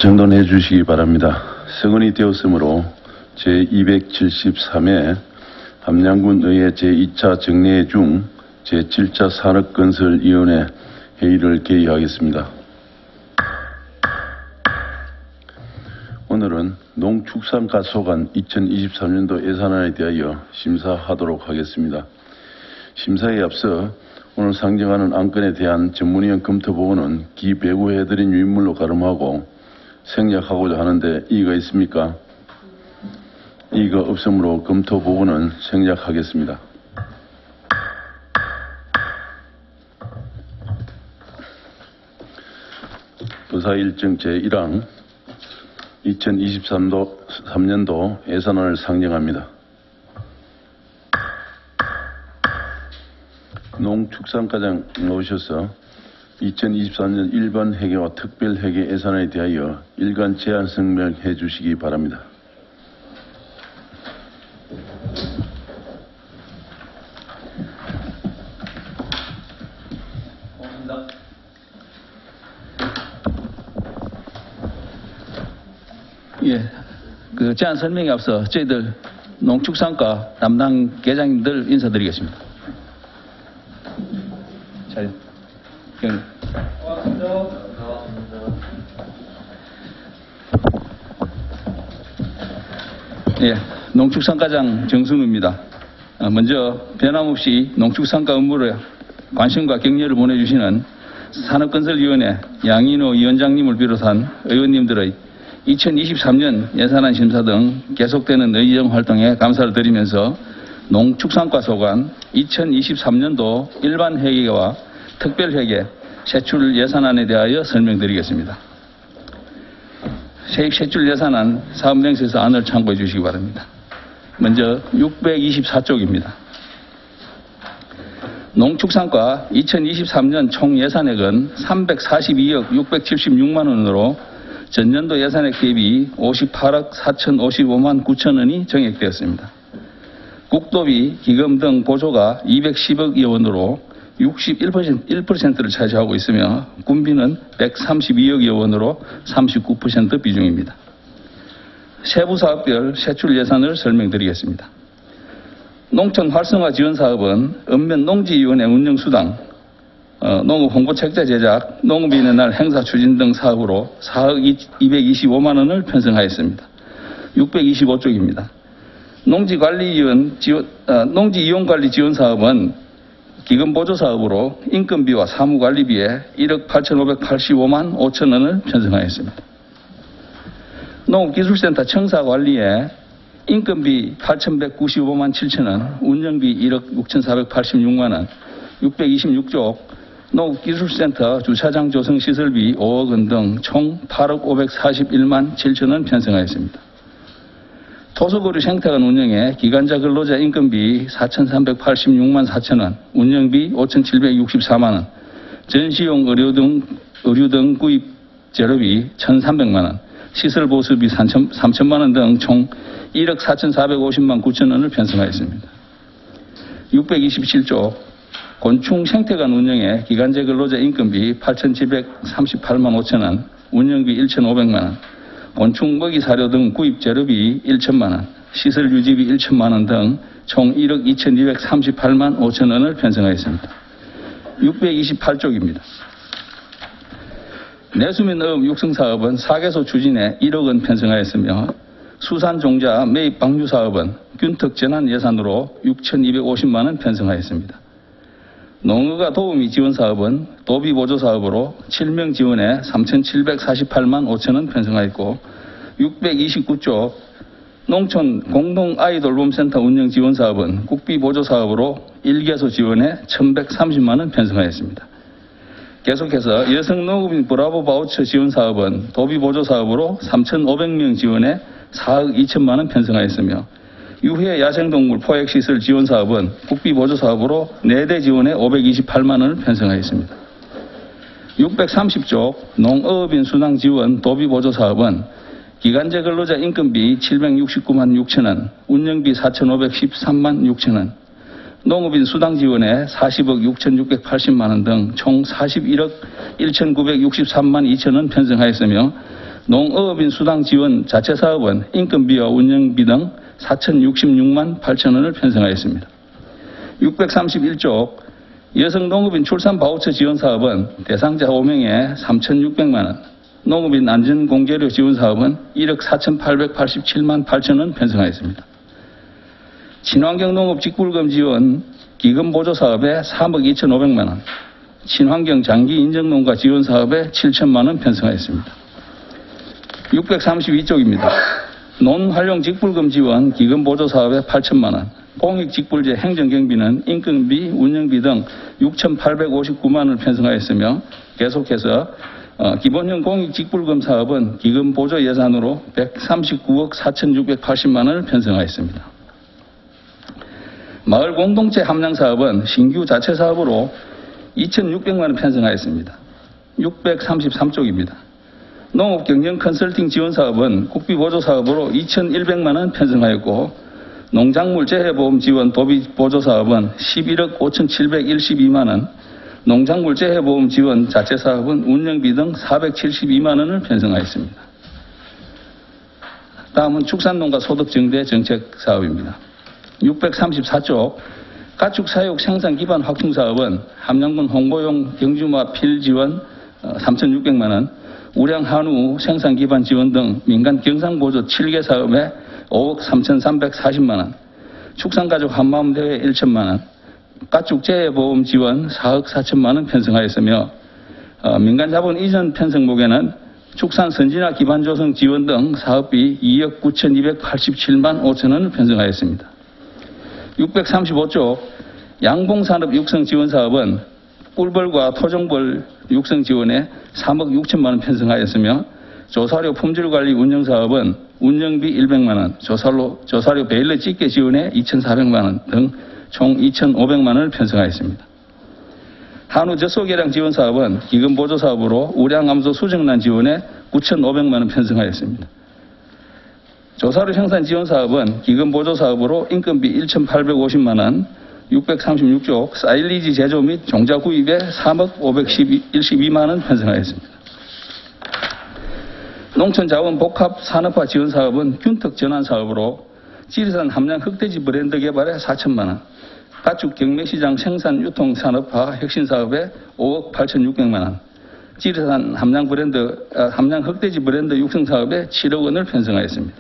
정돈해 주시기 바랍니다. 성원이 되었으므로 제273회 함양군의회 제2차 정례 중 제7차 산업건설위원회 회의를 개의하겠습니다. 오늘은 농축산가소관 2023년도 예산안에 대하여 심사하도록 하겠습니다. 심사에 앞서 오늘 상정하는 안건에 대한 전문위원 검토 보고는 기배구해드린 유인물로 가름하고 생략하고자 하는데 이의가 있습니까? 이의가 없으므로 검토 보고는 생략하겠습니다. 부사일정 제1항 2023년도 예산안을 상정합니다. 농축산과장 나오셔서 2023년 일반 회계와 특별 회계 예산안에 대하여 일간 제안 설명해 주시기 바랍니다. 고맙습니다. 그 제안 설명에 앞서 저희들 농축산과 담당 계장님들 인사드리겠습니다. 자리. 농축산과장 정순우입니다. 먼저 변함없이 농축산과 업무를 관심과 격려를 보내주시는 산업건설위원회 양인호 위원장님을 비롯한 의원님들의 2023년 예산안 심사 등 계속되는 의정 활동에 감사를 드리면서 농축산과소관 2023년도 일반 회계와 특별 회계 세출 예산안에 대하여 설명드리겠습니다. 세입 세출 예산안 사업명세서 안을 참고해 주시기 바랍니다. 먼저 624쪽입니다. 농축산과 2023년 총 예산액은 342억 676만 원으로 전년도 예산액 대비 58억 4,055만 9천 원이 정액되었습니다. 국도비, 기금 등 보조가 210억여 원으로 61%를 차지하고 있으며 군비는 132억여 원으로 39% 비중입니다. 세부 사업별 세출 예산을 설명드리겠습니다. 농촌 활성화 지원 사업은 읍면 농지위원회 운영수당, 농업 홍보책자 제작, 농업인의 날 행사 추진 등 사업으로 4억 225만 원을 편성하였습니다. 625쪽입니다. 농지이용관리 지원 사업은 기금 보조 사업으로 인건비와 사무관리비에 1억 8,585만 5천 원을 편성하였습니다. 농업기술센터 청사관리에 인건비 8,195만 7천 원, 운영비 1억 6,486만 원, 626쪽 농업기술센터 주차장 조성 시설비 5억 원 등 총 8억 541만 7천 원 편성하였습니다. 토속의료 생태관 운영에 기간자 근로자 인건비 4,386만 4천 원, 운영비 5,764만 원, 전시용 의류 등 구입 재료비 1,300만 원, 시설 보수비 3천만 원 등 총 1억 4,450만 9천 원을 편성하였습니다. 627조 곤충 생태관 운영에 기간제 근로자 인건비 8,738만 5천 원, 운영비 1,500만 원, 곤충 먹이 사료 등 구입 재료비 1천만 원, 시설 유지비 1천만 원 등 총 1억 2,238만 5천 원을 편성하였습니다. 628쪽입니다. 내수면 어업 육성 사업은 4개소 추진에 1억 원 편성하였으며 수산종자 매입 방류 사업은 균특 전환 예산으로 6,250만 원 편성하였습니다. 농어가 도우미 지원 사업은 도비 보조 사업으로 7명 지원에 3,748만 5천 원 편성하였고 629쪽 농촌 공동 아이돌 룸센터 운영 지원 사업은 국비 보조 사업으로 1개소 지원에 1,130만 원 편성하였습니다. 계속해서 여성 농업인 브라보 바우처 지원 사업은 도비 보조 사업으로 3,500명 지원에 4억 2천만 원 편성하였으며 유해 야생동물 포획시설 지원 사업은 국비 보조 사업으로 4대 지원에 528만 원을 편성하였습니다. 630쪽 농어업인 순환 지원 도비 보조 사업은 기간제 근로자 인건비 769만 6천 원, 운영비 4,513만 6천 원, 농업인 수당 지원에 40억 6,680만 원 등 총 41억 1,963만 2천 원 편성하였으며 농어업인 수당 지원 자체 사업은 인건비와 운영비 등 4,066만 8천 원을 편성하였습니다. 631쪽 여성 농업인 출산 바우처 지원 사업은 대상자 5명에 3,600만 원, 농업인 안전공개료 지원 사업은 1억 4,887만 8천 원 편성하였습니다. 친환경 농업 직불금 지원 기금 보조 사업에 3억 2,500만 원, 친환경 장기 인증 농가 지원 사업에 7천만 원 편성하였습니다. 632쪽입니다. 논활용 직불금 지원 기금 보조 사업에 8천만 원, 공익 직불제 행정경비는 인건비, 운영비 등 6,859만 원을 편성하였으며 계속해서 기본형 공익 직불금 사업은 기금 보조 예산으로 139억 4,680만 원을 편성하였습니다. 마을 공동체 함량 사업은 신규 자체 사업으로 2,600만 원 편성하였습니다. 633쪽입니다. 농업 경영 컨설팅 지원 사업은 국비 보조 사업으로 2,100만 원 편성하였고 농작물 재해보험 지원 도비 보조 사업은 11억 5,712만 원, 농작물 재해보험 지원 자체 사업은 운영비 등 472만 원을 편성하였습니다. 다음은 축산농가 소득 증대 정책 사업입니다. 634쪽 가축 사육 생산 기반 확충 사업은 함량군 홍보용 경주마 필 지원 3,600만 원, 우량 한우 생산 기반 지원 등 민간 경상 보조 7개 사업에 5억 3,340만 원, 축산가족 한마음 대회 1천만 원, 가축 재해보험 지원 4억 4천만 원 편성하였으며 민간 자본 이전 편성목에는 축산 선진화 기반 조성 지원 등 사업비 2억 9,287만 5천 원을 편성하였습니다. 635쪽 양봉산업 육성 지원 사업은 꿀벌과 토종벌 육성 지원에 3억 6천만 원 편성하였으며 조사료 품질관리 운영 사업은 운영비 100만 원, 조사료 베일러 집계 지원에 2,400만 원 등 총 2,500만 원을 편성하였습니다. 한우 젖소개량 지원 사업은 기금 보조 사업으로 우량암소 수정란 지원에 9,500만 원 편성하였습니다. 조사료 생산 지원 사업은 기금 보조 사업으로 인건비 1,850만 원, 636쪽 사일리지 제조 및 종자 구입에 3억 512만 원 편성하였습니다. 농촌자원 복합 산업화 지원 사업은 균턱 전환 사업으로 지리산 함량 흑돼지 브랜드 개발에 4천만 원, 가축 경매시장 생산 유통 산업화 혁신 사업에 5억 8,600만 원, 지리산 함량 흑돼지 브랜드 육성 사업에 7억 원을 편성하였습니다.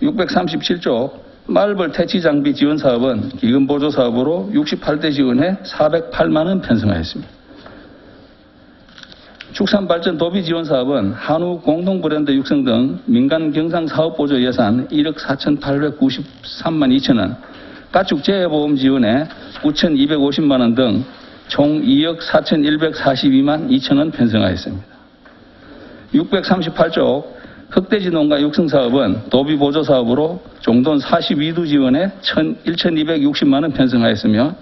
637조 말벌 퇴치 장비 지원 사업은 기금 보조 사업으로 68대 지원에 408만 원 편성하였습니다. 축산발전 도비 지원 사업은 한우 공동 브랜드 육성 등 민간 경상 사업 보조 예산 1억 4,893만 2천 원, 가축 재해보험 지원에 9,250만 원 등 총 2억 4,142만 2천 원 편성하였습니다. 638조 흑돼지 농가 육성 사업은 도비 보조 사업으로 종돈 42두 지원에 1,260만 원 편성하였으며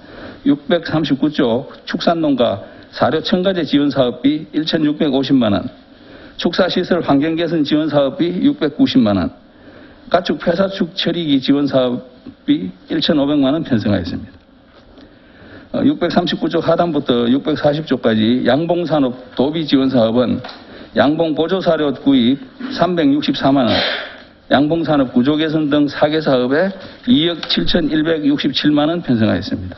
639조 축산농가 사료 첨가제 지원 사업비 1,650만 원, 축사시설 환경 개선 지원 사업비 690만 원, 가축 폐사축 처리기 지원 사업비 1,500만 원 편성하였습니다. 639조 하단부터 640조까지 양봉산업 도비 지원 사업은 양봉 보조사료 구입 364만 원, 양봉산업 구조 개선 등 4개 사업에 2억 7,167만 원 편성하였습니다.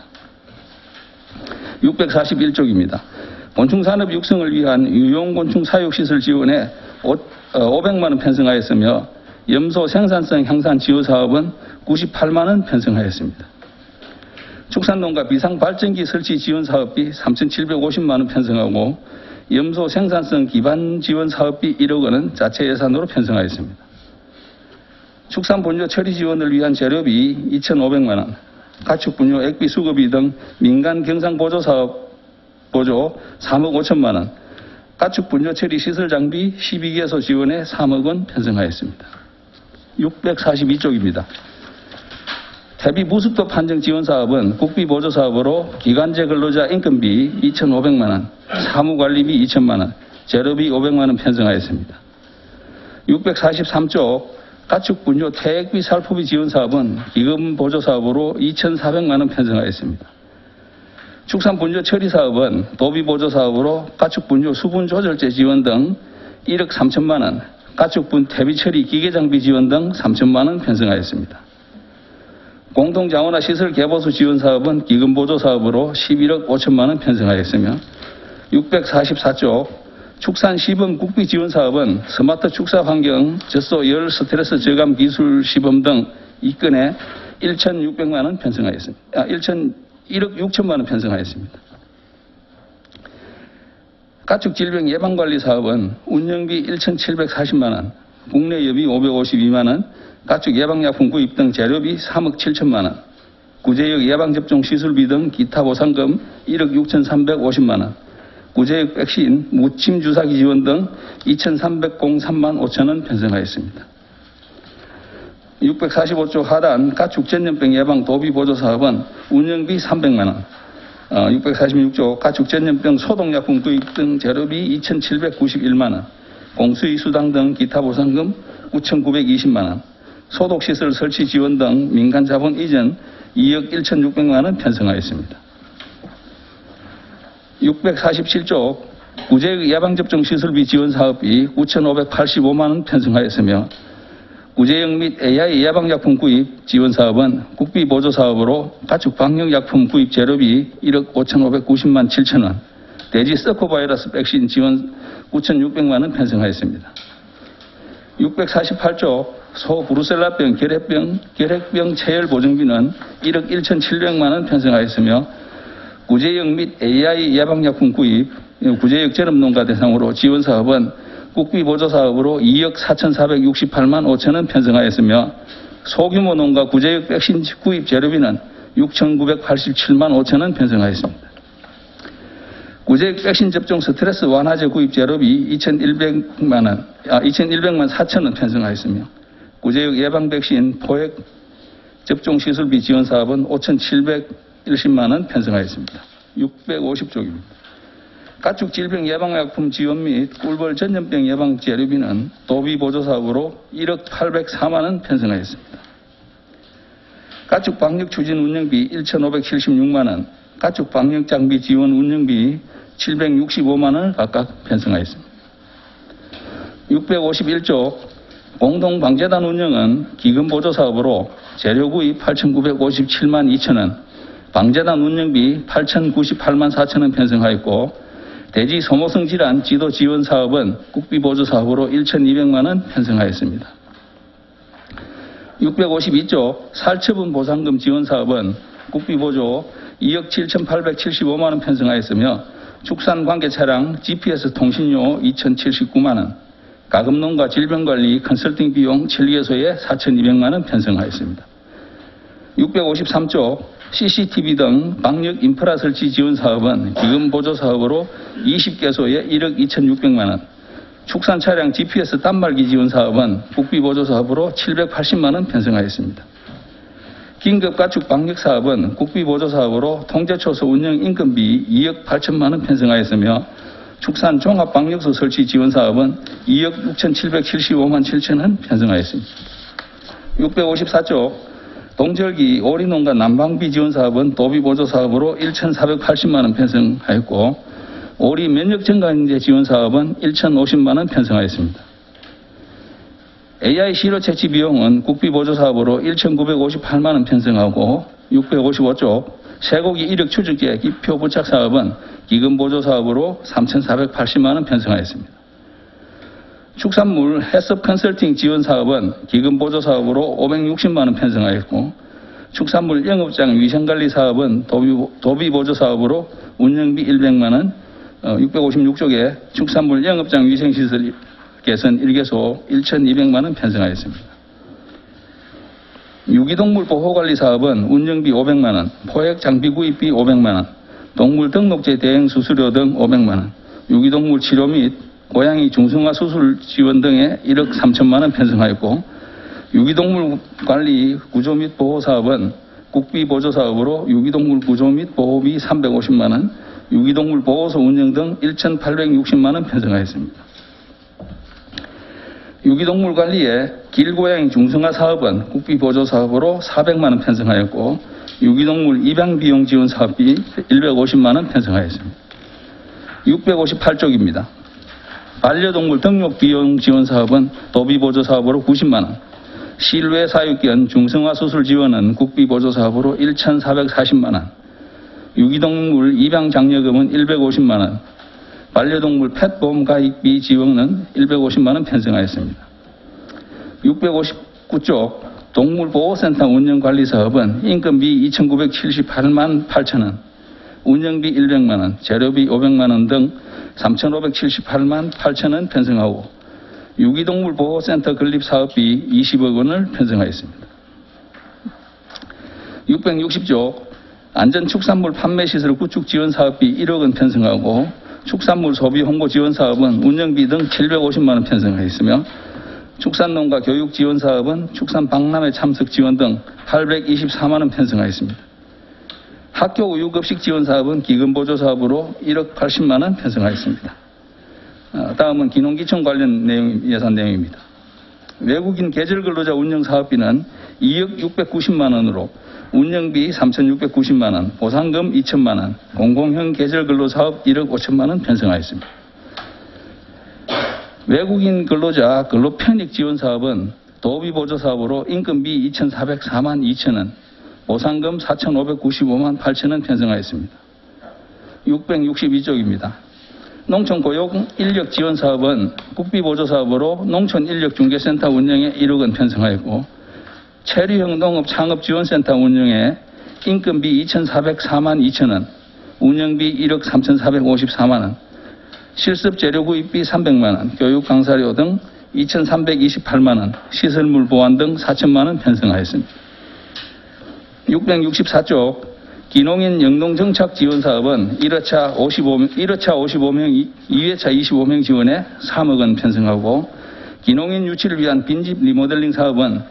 641쪽입니다. 곤충산업 육성을 위한 유용곤충 사육시설 지원에 500만 원 편성하였으며 염소 생산성 향상 지원 사업은 98만 원 편성하였습니다. 축산농가 비상발전기 설치 지원 사업비 3,750만 원 편성하고 염소 생산성 기반 지원 사업비 1억 원은 자체 예산으로 편성하였습니다. 축산분뇨 처리 지원을 위한 재료비 2,500만 원, 가축분뇨 액비 수거비 등 민간 경상보조 사업 보조 3억 5천만 원, 가축분뇨 처리 시설 장비 12개소 지원에 3억 원 편성하였습니다. 642쪽입니다. 대비 무수도 판정 지원 사업은 국비 보조 사업으로 기간제 근로자 인건비 2,500만 원, 사무관리비 2천만 원, 재료비 500만 원 편성하였습니다. 643쪽 가축분뇨 태액비 살포비 지원 사업은 기금 보조 사업으로 2,400만 원 편성하였습니다. 축산분뇨 처리 사업은 도비 보조 사업으로 가축분뇨 수분 조절제 지원 등 1억 3천만 원, 가축분 퇴비 처리 기계 장비 지원 등 3천만 원 편성하였습니다. 공동자원화 시설 개보수 지원 사업은 기금 보조 사업으로 11억 5천만 원 편성하였으며 644조 축산 시범 국비 지원 사업은 스마트 축사 환경, 젖소 열 스트레스 저감 기술 시범 등 이 건에 1,600만 원 편성하였습니다. 1억 6천만 원 편성하였습니다. 가축 질병 예방 관리 사업은 운영비 1,740만 원, 국내 여비 552만 원, 가축 예방약품 구입 등 재료비 3억 7천만 원, 구제역 예방접종 시술비 등 기타 보상금 1억 6,350만 원, 구제역 백신 무침 주사기 지원 등 2,303만 5천 원 편성하였습니다. 645조 하단 가축 전염병 예방 도비 보조 사업은 운영비 300만 원, 646조 가축 전염병 소독약품 구입 등 재료비 2,791만 원, 공수의 수당 등 기타 보상금 9,920만 원, 소독시설 설치 지원 등 민간 자본 이전 2억 1,600만 원 편성하였습니다. 647조 구제역 예방접종 시설비 지원 사업비 9,585만 원 편성하였으며 구제역 및 AI 예방약품 구입 지원 사업은 국비 보조 사업으로 가축 방역약품 구입 재료비 1억 5,590만 7천 원, 돼지 서코바이러스 백신 지원 9,600만 원 편성하였습니다. 648조 소 브루셀라병 결핵병 체열 보증비는 1억 1,700만 원 편성하였으며 구제역 및 AI 예방약품 구입 구제역 전업농가 대상으로 지원 사업은 국비 보조 사업으로 2억 4,468만 5천 원 편성하였으며 소규모 농가 구제역 백신 구입 재료비는 6,987만 5천 원 편성하였습니다. 구제역 백신 접종 스트레스 완화제 구입 재료비 2,100만 4천 원 편성하였으며 구제역 예방 백신 포획 접종 시설비 지원 사업은 5,710만 원 편성하였습니다. 650조입니다. 가축 질병 예방약품 지원 및 꿀벌 전염병 예방 재료비는 도비 보조 사업으로 1억 804만 원 편성하였습니다. 가축 방역 추진 운영비 1,576만 원, 가축 방역 장비 지원 운영비 765만 원을 각각 편성하였습니다. 651조 공동방재단 운영은 기금 보조 사업으로 재료 구입 8,957만 2천 원, 방재단 운영비 8,098만 4천 원 편성하였고 돼지 소모성 질환 지도 지원 사업은 국비 보조 사업으로 1,200만 원 편성하였습니다. 652조 살처분 보상금 지원 사업은 국비 보조 2억 7,875만 원 편성하였으며 축산 관계 차량 GPS 통신료 2,079만 원, 가금농가 질병관리 컨설팅 비용 7개소에 4,200만 원 편성하였습니다. 653조 CCTV 등 방역 인프라 설치 지원 사업은 기금 보조 사업으로 20개소에 1억 2,600만 원, 축산 차량 GPS 단말기 지원 사업은 국비 보조 사업으로 780만 원 편성하였습니다. 긴급 가축 방역 사업은 국비 보조 사업으로 통제초소 운영 인건비 2억 8천만 원 편성하였으며 축산 종합 방역소 설치 지원 사업은 2억 6,775만 7천 원 편성하였습니다. 654조 동절기 오리농가 난방비 지원 사업은 도비 보조 사업으로 1,480만 원 편성하였고 오리 면역 증강제 지원 사업은 1,050만 원 편성하였습니다. AI 시로 채취 비용은 국비 보조 사업으로 1,958만 원 편성하고 655조 쇠고기 이력 추적제 기표 부착 사업은 기금 보조 사업으로 3,480만 원 편성하였습니다. 축산물 해썹 컨설팅 지원 사업은 기금 보조 사업으로 560만 원 편성하였고 축산물 영업장 위생관리 사업은 도비 보조 사업으로 운영비 100만 원, 656쪽에 축산물 영업장 위생시설 개선 1개소 1,200만 원 편성하였습니다. 유기동물 보호관리 사업은 운영비 500만 원, 포획 장비 구입비 500만 원, 동물 등록제 대행 수수료 등 500만 원, 유기동물 치료 및 고양이 중성화 수술 지원 등에 1억 3천만 원 편성하였고 유기동물 관리 구조 및 보호 사업은 국비 보조 사업으로 유기동물 구조 및 보호비 350만 원, 유기동물 보호소 운영 등 1,860만 원 편성하였습니다. 유기동물 관리에 길고양이 중성화 사업은 국비 보조 사업으로 400만 원 편성하였고 유기동물 입양 비용 지원 사업비 150만 원 편성하였습니다. 658쪽입니다. 반려동물 등록 비용 지원 사업은 도비 보조 사업으로 90만 원, 실외 사육견 중성화 수술 지원은 국비 보조 사업으로 1,440만 원, 유기동물 입양 장려금은 150만 원, 반려동물 펫보험 가입비 지원은 150만 원 편성하였습니다. 659쪽 동물보호센터 운영관리 사업은 인건비 2,978만 8천 원, 운영비 100만 원, 재료비 500만 원 등 3,578만 8천 원 편성하고 유기동물 보호센터 건립 사업비 20억 원을 편성하였습니다. 660조 안전축산물 판매시설 구축 지원 사업비 1억 원 편성하고 축산물 소비 홍보 지원 사업은 운영비 등 750만 원 편성하였으며 축산농가 교육 지원 사업은 축산 박람회 참석 지원 등 824만 원 편성하였습니다. 학교 우유급식 지원 사업은 기금보조 사업으로 1억 80만 원 편성하였습니다. 다음은 기농기청 관련 예산 내용입니다. 외국인 계절근로자 운영 사업비는 2억 690만 원으로 운영비 3,690만 원, 보상금 2천만 원, 공공형 계절근로 사업 1억 5천만 원 편성하였습니다. 외국인 근로자 근로 편익 지원 사업은 도비 보조 사업으로 인건비 2,404만 2천 원, 보상금 4,595만 8천 원 편성하였습니다. 662쪽입니다. 농촌 고용 인력 지원 사업은 국비 보조 사업으로 농촌 인력 중개센터 운영에 1억 원 편성하였고 체류형 농업 창업 지원센터 운영에 인건비 2,404만 2천 원, 운영비 1억 3,454만 원, 실습 재료 구입비 300만 원, 교육 강사료 등 2,328만 원, 시설물 보완 등 4천만 원 편성하였습니다. 664쪽 기농인 영농정착 지원 사업은 1회차 55명, 2회차 25명 지원에 3억 원 편성하고 기농인 유치를 위한 빈집 리모델링 사업은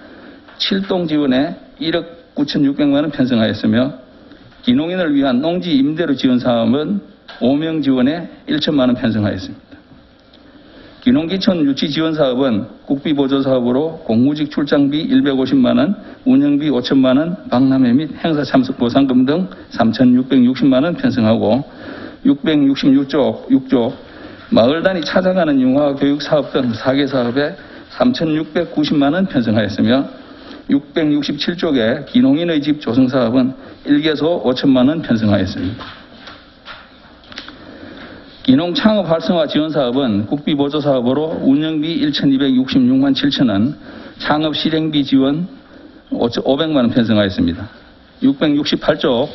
7동 지원에 1억 9,600만 원 편성하였으며 기농인을 위한 농지 임대료 지원 사업은 5명 지원에 1천만 원 편성하였습니다. 기농기촌 유치 지원 사업은 국비 보조 사업으로 공무직 출장비 150만 원, 운영비 5천만 원, 박람회 및 행사 참석 보상금 등 3,660만 원 편성하고 666쪽 6조 마을 단위 찾아가는 융화 교육 사업 등 4개 사업에 3,690만 원 편성하였으며 667쪽에 기농인의 집 조성 사업은 1개소 5천만 원 편성하였습니다. 기농 창업 활성화 지원 사업은 국비 보조 사업으로 운영비 1,266만 7천 원, 창업 실행비 지원 500만 원 편성하였습니다. 668쪽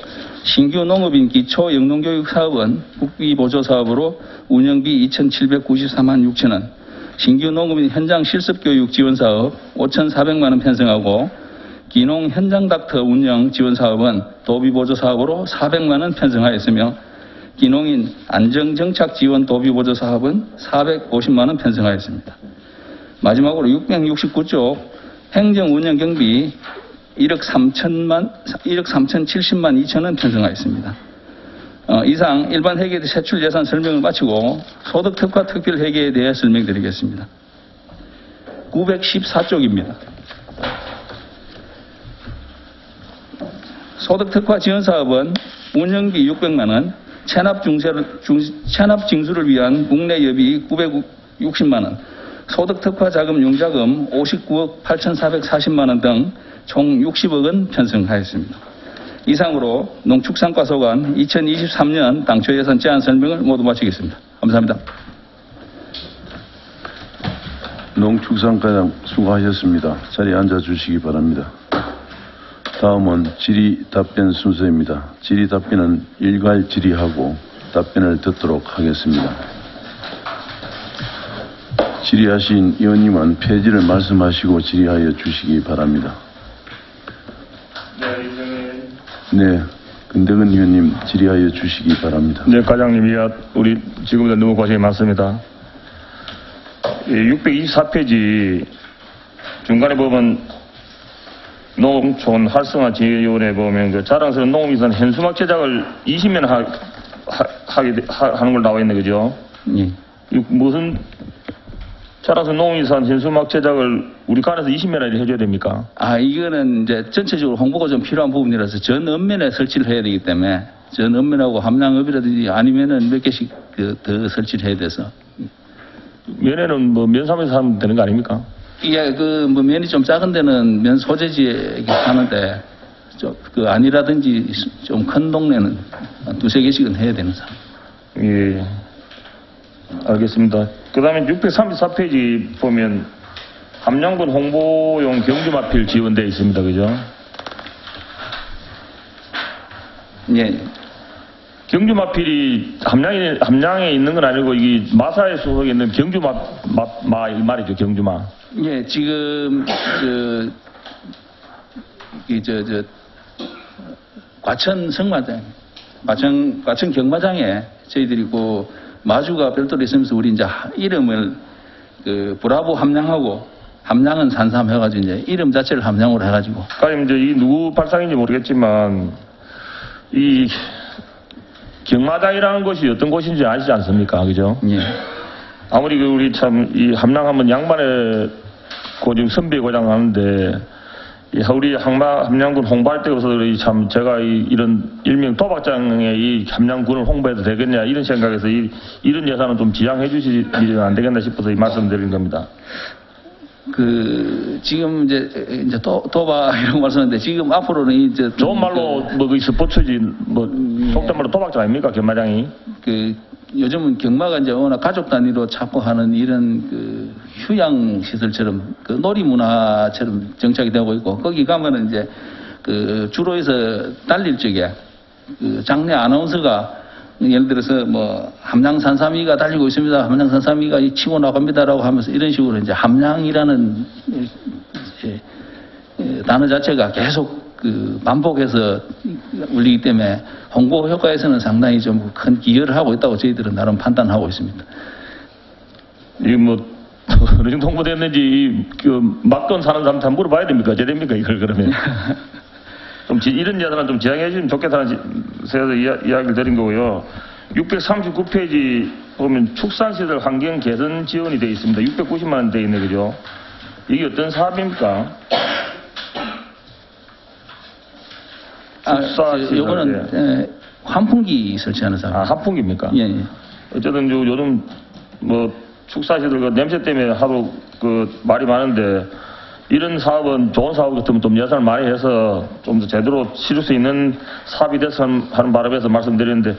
신규 농업인 기초 영농교육 사업은 국비 보조 사업으로 운영비 2,794만 6천 원, 신규 농업인 현장 실습 교육 지원 사업 5,400만 원 편성하고 기농 현장 닥터 운영 지원 사업은 도비 보조 사업으로 400만 원 편성하였으며 기농인 안정정착 지원 도비 보조 사업은 450만 원 편성하였습니다. 마지막으로 669쪽 행정 운영 경비 1억 3,070만 2천 원 편성하였습니다. 이상 일반 회계 세출 예산 설명을 마치고 소득 특화 특별 회계에 대해 설명드리겠습니다. 914쪽입니다. 소득 특화 지원 사업은 운영비 600만 원, 체납 징수를 위한 국내 여비 960만 원, 소득 특화 자금 융자금 59억 8,440만 원 등 총 60억 원 편성하였습니다. 이상으로 농축산과소관 2023년 당초 예산 제안 설명을 모두 마치겠습니다. 감사합니다. 농축산과장 수고하셨습니다. 자리에 앉아주시기 바랍니다. 다음은 질의 답변 순서입니다. 질의 답변은 일괄 질의하고 답변을 듣도록 하겠습니다. 질의하신 의원님은 폐지를 말씀하시고 질의하여 주시기 바랍니다. 네, 근대근 의원님 질의하여 주시기 바랍니다. 네, 과장님, 우리 지금부터 너무 고생이 많습니다. 624페이지 중간에 보면 농촌 활성화 지원에 보면 그 자랑스러운 농업인산 현수막 제작을 20년 하는 걸 나와 있네, 그죠? 예. 무슨 자랑스러운 농업인산 현수막 제작을 우리 관에서 20년이나 해줘야 됩니까? 이거는 이제 전체적으로 홍보가 좀 필요한 부분이라서 전 읍면에 설치를 해야 되기 때문에 전 읍면하고 함량읍이라든지 아니면은 몇 개씩 더 설치를 해야 돼서 면에는 뭐 면사무소 하면 되는 거 아닙니까? 이게 뭐 면이 좀 작은 데는 면 소재지에 하는데 그 아니라든지 좀 큰 동네는 한 두세 개씩은 해야 되는 상황. 예. 알겠습니다. 그 다음에 634페이지 보면 함량군 홍보용 경주마필 지원되어 있습니다. 그죠? 예. 경주마필이 함량에 있는 건 아니고 이게 마사에 소속에 있는 경주마 이 말이죠. 경주마. 예, 지금 과천 성마장, 과천 경마장에 저희들이 그 마주가 별도로 있으면서 우리 이제 이름을 그 브라보 함량하고 함량은 산삼 해가지고 이제 이름 자체를 함량으로 해가지고. 그러니까 이제 이 누구 발상인지 모르겠지만 이 경마장이라는 것이 어떤 곳인지 아시지 않습니까? 그죠? 예. 아무리 우리 참 이 함량하면 양반의 고증 선비 고장 하는데 우리 함량군 홍보할 때 없어서 참 제가 이런 일명 도박장의 이 함량군을 홍보해도 되겠냐 이런 생각에서 이런 예산은 좀 지양해 주시면 안 되겠나 싶어서 이 말씀드린 겁니다. 지금 이제 도박 이런 말씀하는데 지금 앞으로는 이제 좋은 말로 뭐 그 스포츠지 뭐 속된 말로 도박장 아닙니까 경마장이? 요즘은 경마가 이제 워낙 가족 단위로 찾고 하는 이런 휴양 시설처럼 놀이 문화처럼 정착이 되고 있고 거기 가면은 이제 주로에서 달릴 적에 장내 아나운서가 예를 들어서 뭐 함량 산삼이가 달리고 있습니다. 함량 산삼이가 치고 나갑니다라고 하면서 이런 식으로 이제 함량이라는 단어 자체가 계속 반복해서 울리기 때문에 홍보 효과에서는 상당히 좀 큰 기여를 하고 있다고 저희들은 나름 판단하고 있습니다. 이 뭐 어느 정도 홍보됐는지 막돈 사는 사람 다 물어봐야 됩니까? 어째 됩니까 이걸 그러면? 좀 이런 예산은 좀 지양해 주시면 좋겠다는 세서 이야기를 드린 거고요. 639페이지 보면 축산시설 환경 개선 지원이 되어 있습니다. 690만 원 되어 있네, 그죠? 이게 어떤 사업입니까? 요거는 환풍기 설치하는 사업. 아, 환풍기입니까? 예, 예. 어쨌든 요즘 뭐 축사시설 그 냄새 때문에 하도 말이 많은데 이런 사업은 좋은 사업 같으면 좀 예산을 많이 해서 좀 더 제대로 치를 수 있는 사업이 됐으면 하는 바람에서 말씀드리는데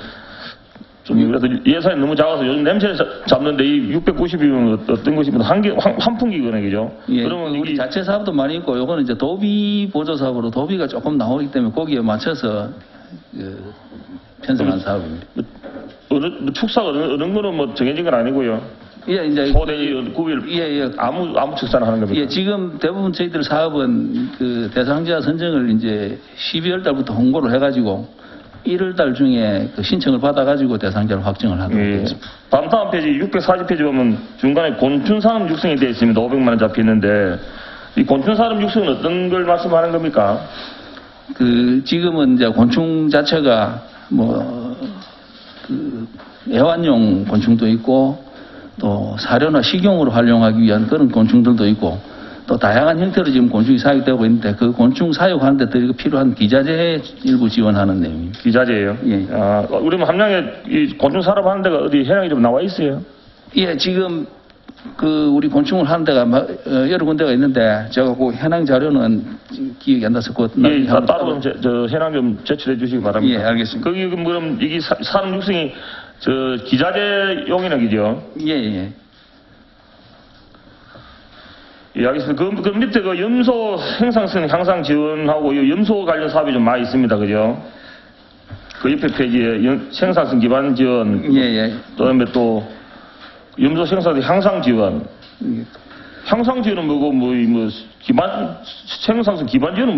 좀 그래서 예산이 너무 작아서 요즘 냄새 잡는데 이 690이면 어떤 것이면 환풍기거든요, 그죠? 예, 그러면 우리 자체 사업도 많이 있고 요거는 이제 도비 보조 사업으로 도비가 조금 나오기 때문에 거기에 맞춰서 편성한 사업입니다. 축사가 어느 거는 뭐 정해진 건 아니고요. 예, 이제 소대지 9일 예. 아무 축사를 하는 겁니다. 예, 지금 대부분 저희들 사업은 대상자 선정을 이제 12월 달부터 홍보를 해가지고 1월 달 중에 신청을 받아가지고 대상자를 확정을 하도록 예. 되겠습니다. 다음 페이지 640페이지 보면 중간에 곤충산업 육성이 되어 있습니다. 500만 원 잡혀 있는데 이 곤충산업 육성은 어떤 걸 말씀하는 겁니까? 지금은 이제 곤충 자체가 애완용 곤충도 있고 또 사료나 식용으로 활용하기 위한 그런 곤충들도 있고 또 다양한 형태로 지금 곤충이 사육되고 있는데 그 곤충 사육하는 데 필요한 기자재 일부 지원하는 내용입니다. 기자재예요? 예. 아, 우리 함량에 이 곤충 산업 하는 데가 어디 해양이 좀 나와 있어요? 예, 지금 우리 곤충을 하는 데가 여러 군데가 있는데 제가 그 현황 자료는 기억이 안 나서 예, 따로 저 현황 좀 제출해 주시기 바랍니다. 예, 알겠습니다. 거기 그럼 이게 산업 육성이 기자재용이나 그죠? 예. 예, 알겠습니다. 그 밑에 염소 생산성 향상 지원하고 이 염소 관련 사업이 좀 많이 있습니다. 그죠? 그 옆에 페이지에 생산성 기반 지원. 예. 그다음에 또 염소 생산성 향상 지원. 향상 지원은 뭐고 생산성 기반 지원은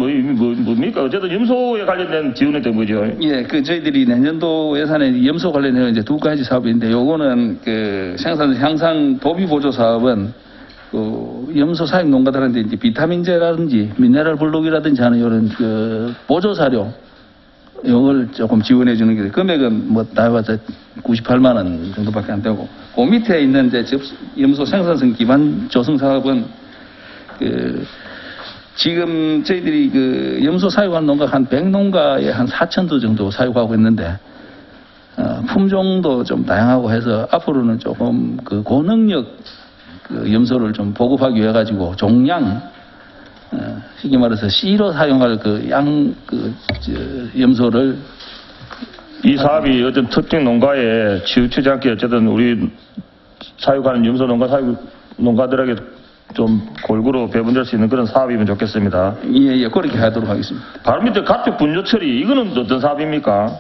뭡니까? 어쨌든 염소에 관련된 지원이 된 거죠. 예, 저희들이 내년도 예산에 염소 관련해서 이제 두 가지 사업인데 요거는 생산성 향상 도비 보조 사업은 염소 사육 농가들한테 이제 비타민제라든지 미네랄 블록이라든지 하는 이런 보조 사료 이걸 조금 지원해 주는 게 금액은 나와서 98만 원 정도밖에 안 되고 그 밑에 있는 이제 염소 생산성 기반 조성 사업은 지금 저희들이 염소 사육하는 농가 한 100농가에 한 4,000도 정도 사육하고 있는데 품종도 좀 다양하고 해서 앞으로는 조금 고능력 그 염소를 좀 보급하기 위해 가지고 종양, 쉽게 말해서 C로 사용할 염소를 이 사업이 어떤 특정 농가에 치우치지 않게 어쨌든 우리 사육하는 염소 농가들에게 좀 골고루 배분될 수 있는 그런 사업이면 좋겠습니다. 예, 그렇게 하도록 하겠습니다. 바로 밑에 가축 분뇨 처리, 이거는 어떤 사업입니까?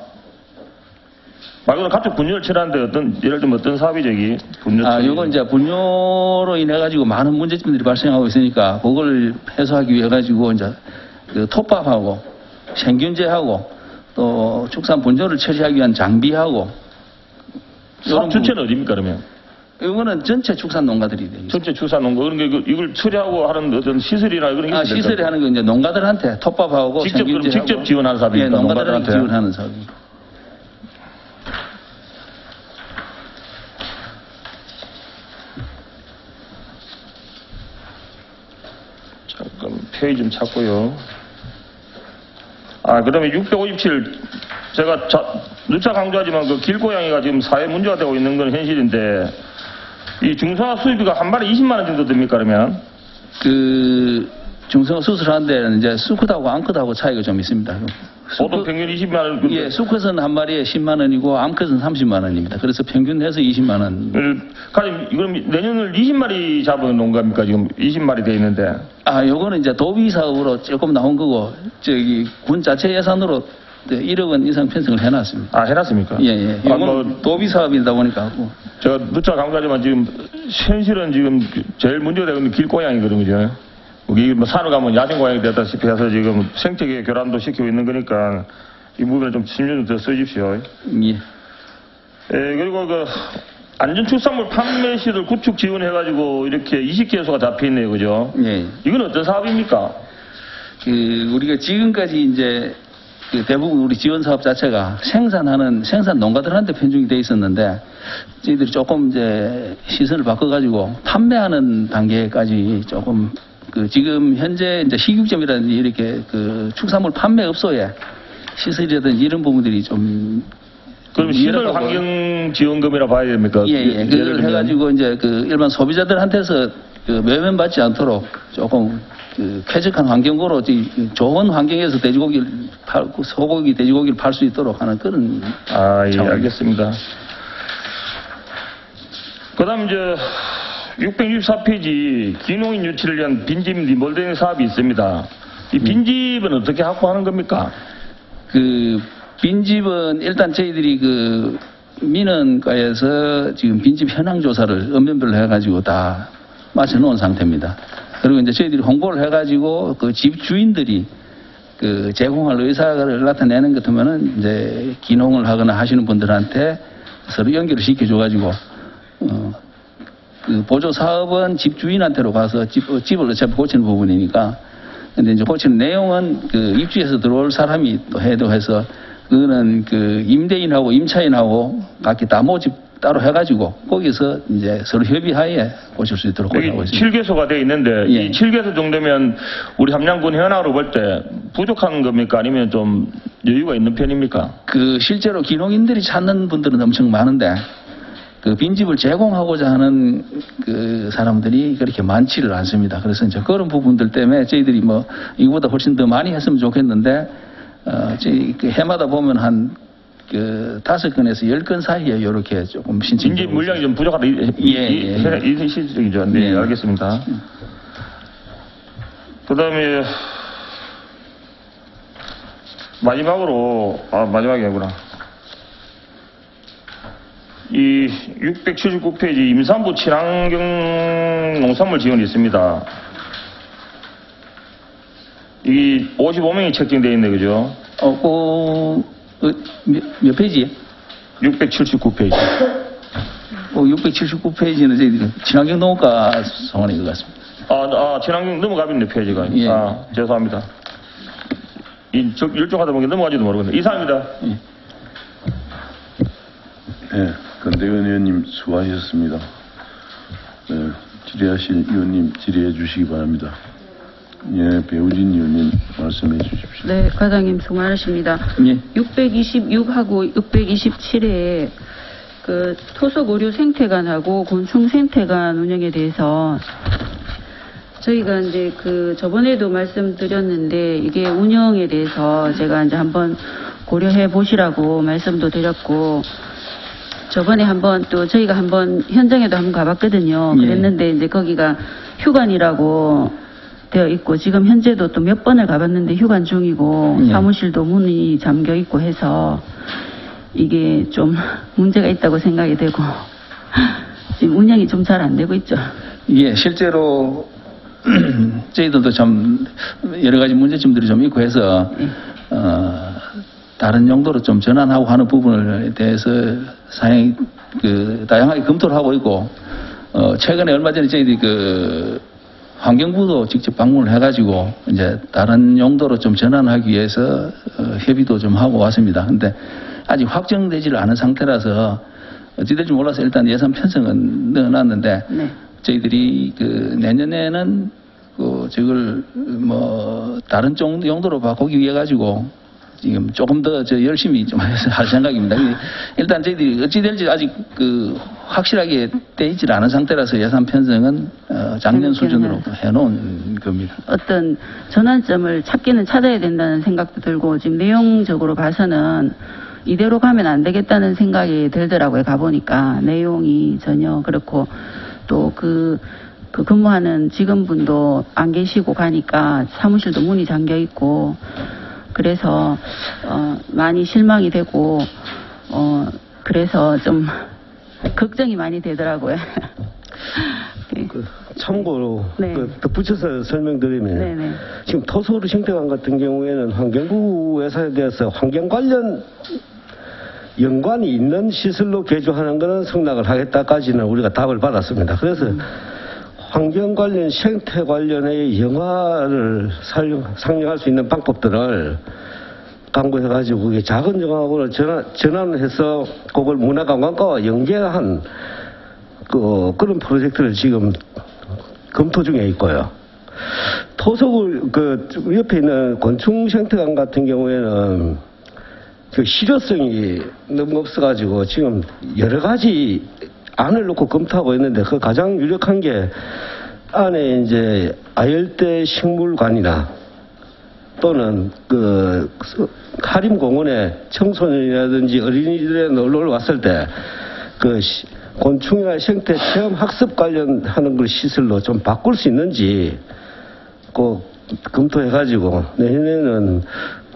말 그대로 가축 분뇨를 처리하는데 예를 들면 어떤 사업이죠, 이게? 분뇨 처리. 요건 이제 분뇨로 인해 가지고 많은 문제점들이 발생하고 있으니까 그걸 해소하기 위해 가지고 이제 그 톱밥하고 생균제하고 또 축산 분뇨를 처리하기 위한 장비하고 사업 주체는 어디입니까, 그러면? 이거는 전체 축산 농가들이 되겠습니다. 전체 축산 농가, 그러니까 이걸 처리하고 하는 어떤 시설이나 그런 게 있습니까? 시설이 하는 건 이제 농가들한테 톱밥하고 직접, 그럼 생균제하고 직접 지원하는 사업입니까? 예, 농가들한테 농가들한테? 지원하는 사업입니다. 잠깐 페이지 좀 찾고요. 그다음에 657 제가 누차 강조하지만 그 길고양이가 지금 사회 문제가 되고 있는 건 현실인데 이 중성화 수입비가 한 마리 20만 원 정도 듭니까, 그러면? 그 중성화 수술하는 데는 이제 수컷하고 암컷하고 차이가 좀 있습니다. 보통 평균 20만 원. 예, 수컷은 한 마리에 10만 원이고 암컷은 30만 원입니다. 그래서 평균 해서 20만 원. 그럼 내년을 20마리 잡은 농가입니까? 지금 20마리 돼 있는데. 요거는 이제 도비 사업으로 조금 나온 거고 저기 군 자체 예산으로 1억 원 이상 편성을 해놨습니다. 해놨습니까? 예. 이건 도비 사업이다 보니까. 제가 누차 강조하지만 지금 현실은 지금 제일 문제가 되고 있는 길고양이거든요. 그죠? 여기 뭐 산을 가면 야생고양이 되다시피 해서 지금 생태계 교란도 시키고 있는 거니까 이 부분에 좀 신경 좀 더 써주십시오. 예. 그리고 그 안전축산물 판매 시설 구축 지원해가지고 이렇게 20개소가 잡혀 있네요. 그죠? 예. 이건 어떤 사업입니까? 우리가 지금까지 이제 대부분 우리 지원 사업 자체가 생산 농가들한테 편중이 돼 있었는데 저희들이 조금 이제 시설을 바꿔가지고 판매하는 단계까지 조금 지금 현재 이제 식육점이라든지 이렇게 축산물 판매업소에 시설이라든지 이런 부분들이 좀 그럼 시설 환경 지원금이라 봐야 됩니까? 예. 그걸 해가지고 이제 일반 소비자들한테서 매면 받지 않도록 조금 쾌적한 환경으로 좋은 환경에서 돼지고기를 팔고 소고기, 돼지고기를 팔 수 있도록 하는 그런. 예, 알겠습니다. 그다음 이제 664페이지 기농인 유치를 위한 빈집 리몰딩 사업이 있습니다. 이 빈집은 어떻게 확보하는 겁니까? 빈집은 일단 저희들이 민원과에서 지금 빈집 현황 조사를 읍면별로 해가지고 다 마쳐놓은 상태입니다. 그리고 이제 저희들이 홍보를 해가지고 집 주인들이 제공할 의사를 나타내는 것 같으면은 이제 기농을 하거나 하시는 분들한테 서로 연결을 시켜줘가지고 보조 사업은 집 주인한테로 가서 집을 어차피 고치는 부분이니까. 근데 이제 고치는 내용은 입주해서 들어올 사람이 또 해서 그거는 임대인하고 임차인하고 각기 다 모집 따로 해가지고 거기서 이제 서로 협의하에 고칠 수 있도록 하고 있습니다. 7개소가 돼 있는데 예. 이 7개소 정도면 우리 함양군 현황으로 볼 때 부족한 겁니까? 아니면 좀 여유가 있는 편입니까? 실제로 기농인들이 찾는 분들은 엄청 많은데 빈집을 제공하고자 하는 사람들이 그렇게 많지를 않습니다. 그래서 이제 그런 부분들 때문에 저희들이 이거보다 훨씬 더 많이 했으면 좋겠는데 저희 해마다 보면 한 5건에서 10건 사이에 이렇게 조금 신청. 빈집 물량이 좀 부족하다. 이 실질적이죠. 네, 알겠습니다. 그다음에 마지막으로 마지막이 아니구나. 이 679페이지 임산부 친환경 농산물 지원이 있습니다. 이 55명이 책정되어 있네, 그죠? 몇 페이지? 679페이지. 679페이지는 저희들이 친환경 농업과 성원인 것 같습니다. 친환경 넘어가겠네, 페이지가. 예. 죄송합니다. 일종하다 보니까 넘어가지도 모르겠네. 이상입니다. 예, 권대건 의원님 수고하셨습니다. 질의하실 의원님 질의해 주시기 바랍니다. 예, 배우진 의원님 말씀해 주십시오. 네, 과장님 수고 많으십니다. 예. 626하고 627에 그 토속 의료 생태관하고 곤충 생태관 운영에 대해서 저희가 이제 그 저번에도 말씀드렸는데 이게 운영에 대해서 제가 이제 한번 고려해 보시라고 말씀도 드렸고 저번에 한번 또 저희가 한번 현장에도 한번 가봤거든요. 예. 그랬는데 이제 거기가 휴관이라고 되어 있고 지금 현재도 또 몇 번을 가봤는데 휴관 중이고 예. 사무실도 문이 잠겨 있고 해서 이게 좀 문제가 있다고 생각이 되고 지금 운영이 좀 잘 안 되고 있죠. 예, 실제로 저희들도 참 여러 가지 문제점들이 좀 있고 해서 다른 용도로 좀 전환하고 하는 부분에 대해서 상당히 다양하게 검토를 하고 있고 최근에 얼마 전에 저희들이 환경부도 직접 방문을 해가지고 이제 다른 용도로 좀 전환하기 위해서 협의도 좀 하고 왔습니다. 근데 아직 확정되지를 않은 상태라서 어찌 될지 몰라서 일단 예산 편성은 넣어놨는데 네. 저희들이 내년에는 저걸 다른 용도로 바꾸기 위해 가지고 지금 조금 더 열심히 좀 해서 할 생각입니다. 일단 저희들이 어찌 될지 아직 확실하게 돼 있질 않은 상태라서 예산 편성은 작년 수준으로 해놓은 겁니다. 어떤 전환점을 찾기는 찾아야 된다는 생각도 들고 지금 내용적으로 봐서는 이대로 가면 안 되겠다는 생각이 들더라고요. 가보니까 내용이 전혀 그렇고 또 그 근무하는 직원분도 안 계시고 가니까 사무실도 문이 잠겨 있고 그래서 많이 실망이 되고 그래서 좀 걱정이 많이 되더라고요. 네. 참고로 네. 덧붙여서 설명드리면 네네. 지금 토소로 생태관 같은 경우에는 환경부 예산에 대해서 환경 관련 연관이 있는 시설로 개조하는 것은 승낙을 하겠다까지는 우리가 답을 받았습니다. 그래서 환경 관련 생태 관련의 영화를 상영할 수 있는 방법들을 강구해가지고 그게 작은 영화로 전환을 해서 그걸 문화관광과와 연계한 그런 프로젝트를 지금 검토 중에 있고요. 토속을 옆에 있는 곤충 생태관 같은 경우에는 실효성이 너무 없어가지고 지금 여러 가지 안을 놓고 검토하고 있는데 그 가장 유력한 게 안에 이제 아열대 식물관이나 또는 하림공원에 청소년이라든지 어린이들이 놀러 왔을 때 곤충이나 생태 체험 학습 관련하는 걸 시설로 좀 바꿀 수 있는지 꼭 검토해가지고 내년에는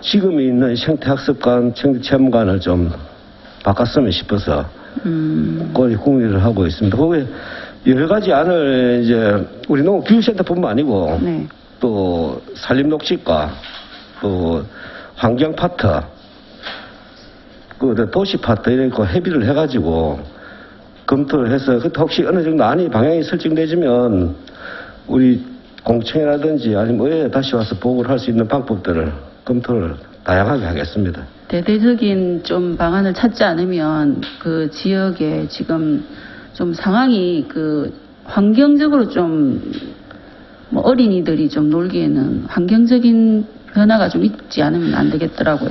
지금 있는 생태학습관, 생태체험관을 좀 바꿨으면 싶어서 거의 궁리를 하고 있습니다. 거기에 여러 가지 안을 이제 우리 농업기후센터뿐만 아니고 네. 또 산림녹지과 또 환경파트, 도시파트 이런 거 협의를 해가지고 검토를 해서 혹시 어느 정도 안이 방향이 설정되지면 우리 공청회라든지 아니면 의회에 다시 와서 보고를 할 수 있는 방법들을 검토를 다양하게 하겠습니다. 대대적인 좀 방안을 찾지 않으면 그 지역에 지금 좀 상황이 환경적으로 좀 어린이들이 좀 놀기에는 환경적인 변화가 좀 있지 않으면 안 되겠더라고요.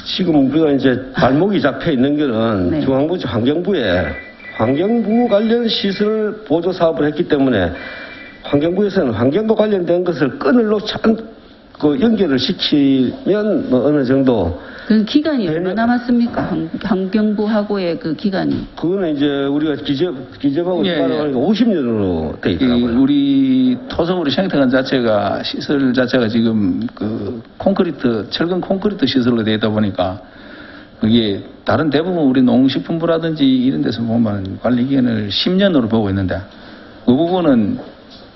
지금 우리가 이제 발목이 잡혀 있는 거는 네. 중앙부 환경부에 환경부 관련 시설 보조 사업을 했기 때문에 환경부에서는 환경과 관련된 것을 끈을 연결을 시키면 어느 정도 그 기간이 얼마 남았습니까? 환경부하고의 그 기간이. 그거는 이제 우리가 기재하고 예, 예. 따라가니까 50년으로 돼 있더라고요. 우리 토성우리 생태관 자체가 시설 자체가 지금 철근 콘크리트 시설로 되어 있다 보니까 그게 다른 대부분 우리 농식품부라든지 이런 데서 보면 관리 기간을 10년으로 보고 있는데 그 부분은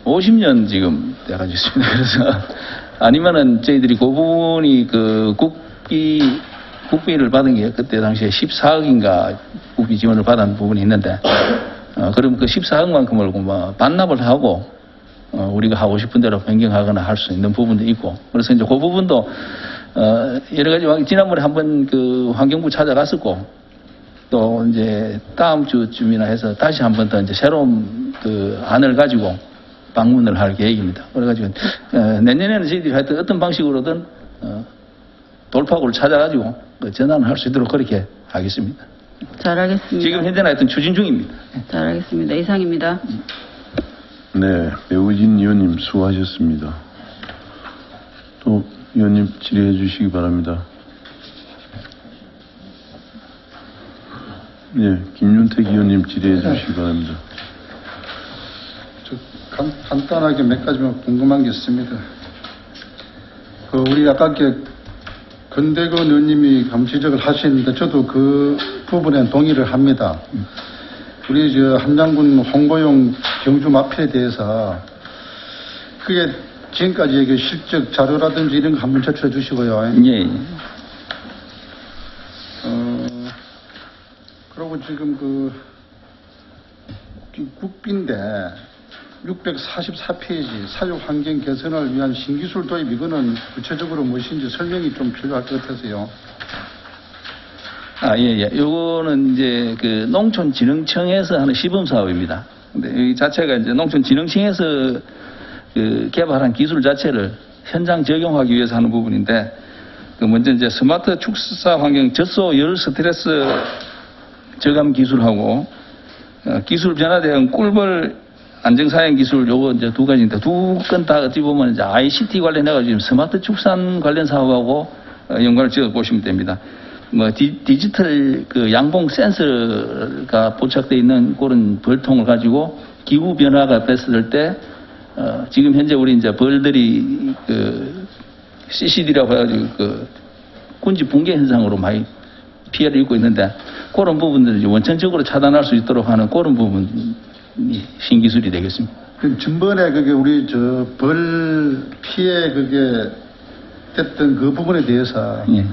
50년 지금 돼가지고 있습니다. 그래서 아니면은 저희들이 그 부분이 국비를 받은 게 그때 당시에 14억인가 국비 지원을 받은 부분이 있는데 그럼 그 14억만큼을 반납을 하고 우리가 하고 싶은 대로 변경하거나 할 수 있는 부분도 있고 그래서 이제 그 부분도 여러 가지 지난번에 한번 환경부 찾아갔었고 또 이제 다음 주쯤이나 해서 다시 한번 더 이제 새로운 안을 가지고 방문을 할 계획입니다. 그래가지고 내년에는 저희들이 하여튼 어떤 방식으로든 돌파구를 찾아가지고 전환을 할 수 있도록 그렇게 하겠습니다. 잘하겠습니다. 지금 현재는 하여튼 추진 중입니다. 잘하겠습니다. 이상입니다. 네, 배우진 의원님 수고하셨습니다. 또 의원님 질의해 주시기 바랍니다. 네, 김윤택 의원님 질의해 주시기 바랍니다. 간단하게 몇 가지만 궁금한 게 있습니다. 우리 아까 권대건 의원님이 감시적을 하시는데 저도 그 부분에 동의를 합니다. 우리 함장군 홍보용 경주 마피에 대해서 그게 지금까지 그 실적 자료라든지 이런 거 한번 제출해 주시고요. 예. 그리고 지금 국비인데 644페이지 사육 환경 개선을 위한 신기술 도입 이거는 구체적으로 무엇인지 설명이 좀 필요할 것 같아서요. 예. 요거는 이제 그 농촌진흥청에서 하는 시범 사업입니다. 근데 이 자체가 이제 농촌진흥청에서 그 개발한 기술 자체를 현장 적용하기 위해서 하는 부분인데, 그 먼저 이제 스마트 축사 환경 젖소 열 스트레스 저감 기술하고 기술 변화 대응 꿀벌 안정사행 기술 요거 이제 두 가지인데 두 건 다 어찌 보면 이제 ICT 관련해가지고 지금 스마트 축산 관련 사업하고 연관을 지어 보시면 됩니다. 뭐 디지털 그 양봉 센서가 포착되어 있는 그런 벌통을 가지고 기후 변화가 뺐을 때 지금 현재 우리 이제 벌들이 그 CCD라고 해가지고 그 군지 붕괴 현상으로 많이 피해를 입고 있는데 그런 부분들을 원천적으로 차단할 수 있도록 하는 그런 부분이 신기술이 되겠습니다. 전번에 우리 벌 피해 됐던 그 부분에 대해서 예.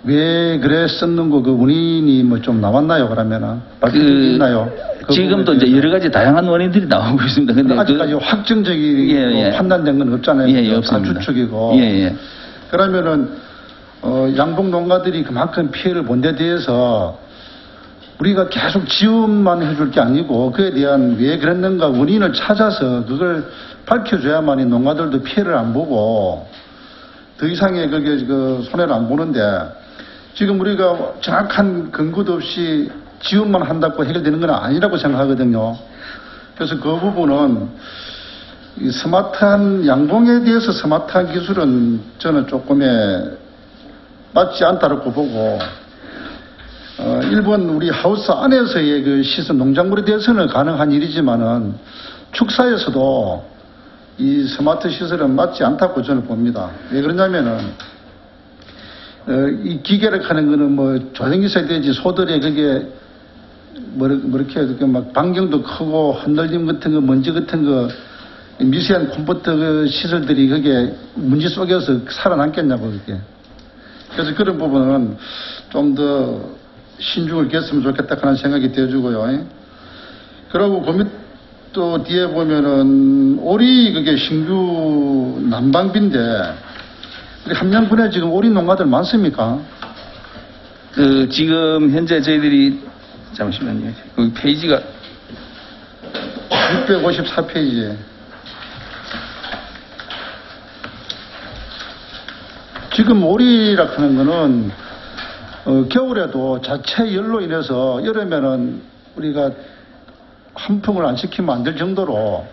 왜 그랬었는고 그 원인이 뭐 좀 나왔나요? 그러면은 있나요? 지금도 이제 여러 가지 다양한 원인들이 나오고 있습니다. 근데 아직까지 확정적인 판단된 건 없잖아요. 예, 없습니다. 다 추측이고. 예. 그러면은 양봉 농가들이 그만큼 피해를 본 데 대해서 우리가 계속 지원만 해줄 게 아니고 그에 대한 왜 그랬는가 원인을 찾아서 그걸 밝혀줘야만이 농가들도 피해를 안 보고 더 이상의 손해를 안 보는데 지금 우리가 정확한 근거도 없이 지원만 한다고 해결되는 건 아니라고 생각하거든요. 그래서 그 부분은 이 스마트한 양봉에 대해서 스마트한 기술은 저는 조금의 맞지 않다고 보고 일본 우리 하우스 안에서의 그 시설 농작물에 대해서는 가능한 일이지만은 축사에서도 이 스마트 시설은 맞지 않다고 저는 봅니다. 왜 그러냐면은 이 기계를 하는 거는 뭐 조정기 있어야 되지 소들의 그게 이렇게 막 반경도 크고 흔들림 같은 거 먼지 같은 거 미세한 컴퓨터 그 시설들이 그게 문지 속에서 살아남겠냐고 그게. 그래서 그런 부분은 좀 더 신중을 기했으면 좋겠다 하는 생각이 되어주고요. 그리고 그 밑 또 뒤에 보면은 오리 그게 신규 난방비인데 우리 함양군에 지금 오리 농가들 많습니까? 지금 현재 저희들이 잠시만요. 그 페이지가 654페이지에 지금 오리라 하는 거는 겨울에도 자체 열로 인해서 여름에는 우리가 환풍을 안 시키면 안 될 정도로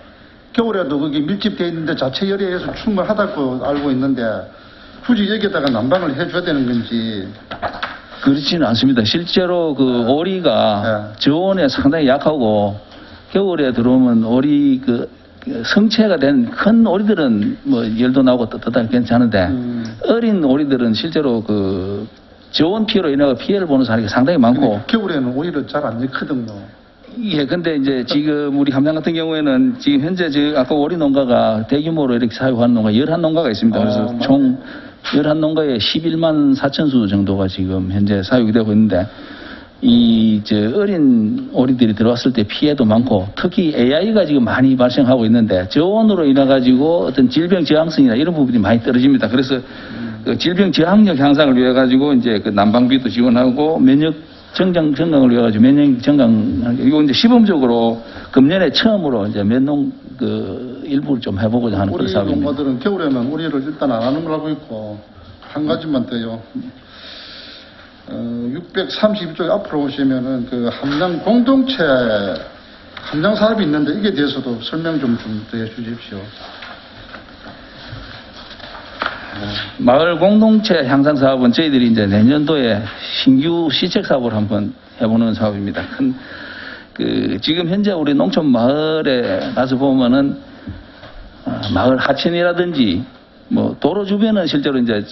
겨울에도 그게 밀집되어 있는데 자체 열에 의해서 충분하다고 알고 있는데 굳이 여기에다가 난방을 해줘야 되는 건지. 그렇지는 않습니다. 실제로 그 오리가 저온에 상당히 약하고 겨울에 들어오면 오리 그 성체가 된 큰 오리들은 뭐 열도 나고 떳떳하게 괜찮은데 어린 오리들은 실제로 그 저온 피해로 인해 피해를 보는 사람이 상당히 많고 겨울에는 오히려 잘 안 익거든요. 예, 근데 이제 지금 우리 함양 같은 경우에는 지금 현재 아까 오리 농가가 대규모로 이렇게 사육하는 농가 11농가가 있습니다. 그래서 총 11농가에 11만 4천 수 정도가 지금 현재 사육이 되고 있는데 어린 오리들이 들어왔을 때 피해도 많고 특히 AI가 지금 많이 발생하고 있는데 저온으로 인해 가지고 어떤 질병 저항성이나 이런 부분이 많이 떨어집니다. 그래서 그 질병 저항력 향상을 위해 가지고 이제 그 난방비도 지원하고 면역 정강을 위해 가지고 면역 정강 이거 이제 시범적으로 금년에 처음으로 이제 면농 그 일부를 좀 해보고자 하는 그런 우리 사업입니다. 농가들은 겨울에는 오리를 일단 안 하는 걸 알고 있고 한 가지만 더요. 632쪽 앞으로 오시면은 그 함양 공동체 함양 사업이 있는데 이게 대해서도 설명 좀 더 해주십시오. 마을 공동체 향상 사업은 저희들이 이제 내년도에 신규 시책 사업을 한번 해보는 사업입니다. 지금 현재 우리 농촌 마을에 가서 보면은 마을 하천이라든지 뭐 도로 주변은 실제로 이제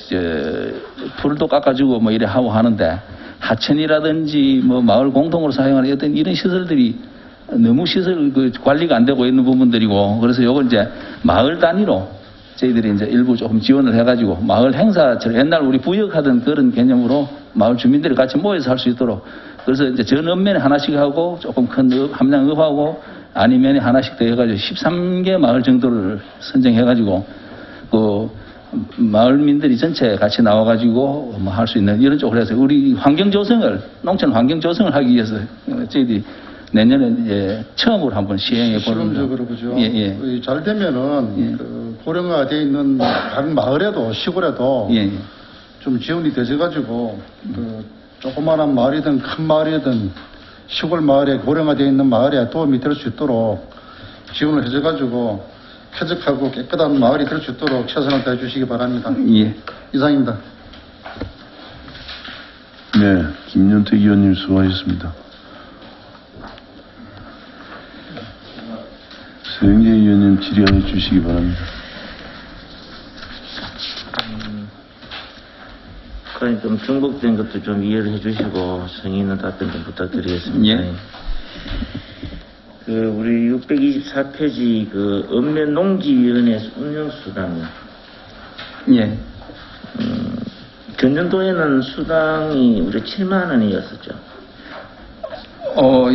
풀도 깎아주고 뭐 이래 하고 하는데 하천이라든지 뭐 마을 공동으로 사용하는 어떤 이런 시설들이 너무 시설 관리가 안 되고 있는 부분들이고 그래서 요걸 이제 마을 단위로 저희들이 이제 일부 조금 지원을 해가지고 마을 행사처럼 옛날 우리 부역하던 그런 개념으로 마을 주민들이 같이 모여서 할 수 있도록 그래서 이제 전 읍면에 하나씩 하고 조금 큰 함양읍하고 아니면에 하나씩 더 해가지고 13개 마을 정도를 선정해가지고 그 마을민들이 전체 같이 나와가지고 뭐 할 수 있는 이런 쪽으로 해서 우리 환경 조성을 농촌 환경 조성을 하기 위해서 저희들이 내년에 이제 처음으로 한번 시행해 보는 시범적으로 그죠. 예. 잘 되면은 그 고령화가 돼 있는 각 마을에도 시골에도 예. 좀 지원이 되져가지고 그 조그마한 마을이든 큰 마을이든 시골 마을에 고령화되어 있는 마을에 도움이 될 수 있도록 지원을 해줘가지고 쾌적하고 깨끗한 마을이 될 수 있도록 최선을 다해 주시기 바랍니다. 예. 이상입니다. 네, 김윤택 의원님 수고하셨습니다. 서영재 의원님 질의해 주시기 바랍니다. 그러니까 좀 중복된 것도 좀 이해를 해주시고 성의 있는 답변 좀 부탁드리겠습니다. 예. 그 우리 624페이지 그 읍면 농지위원회 운영 수당. 예. 전년도에는 수당이 우리 7만 원이었었죠.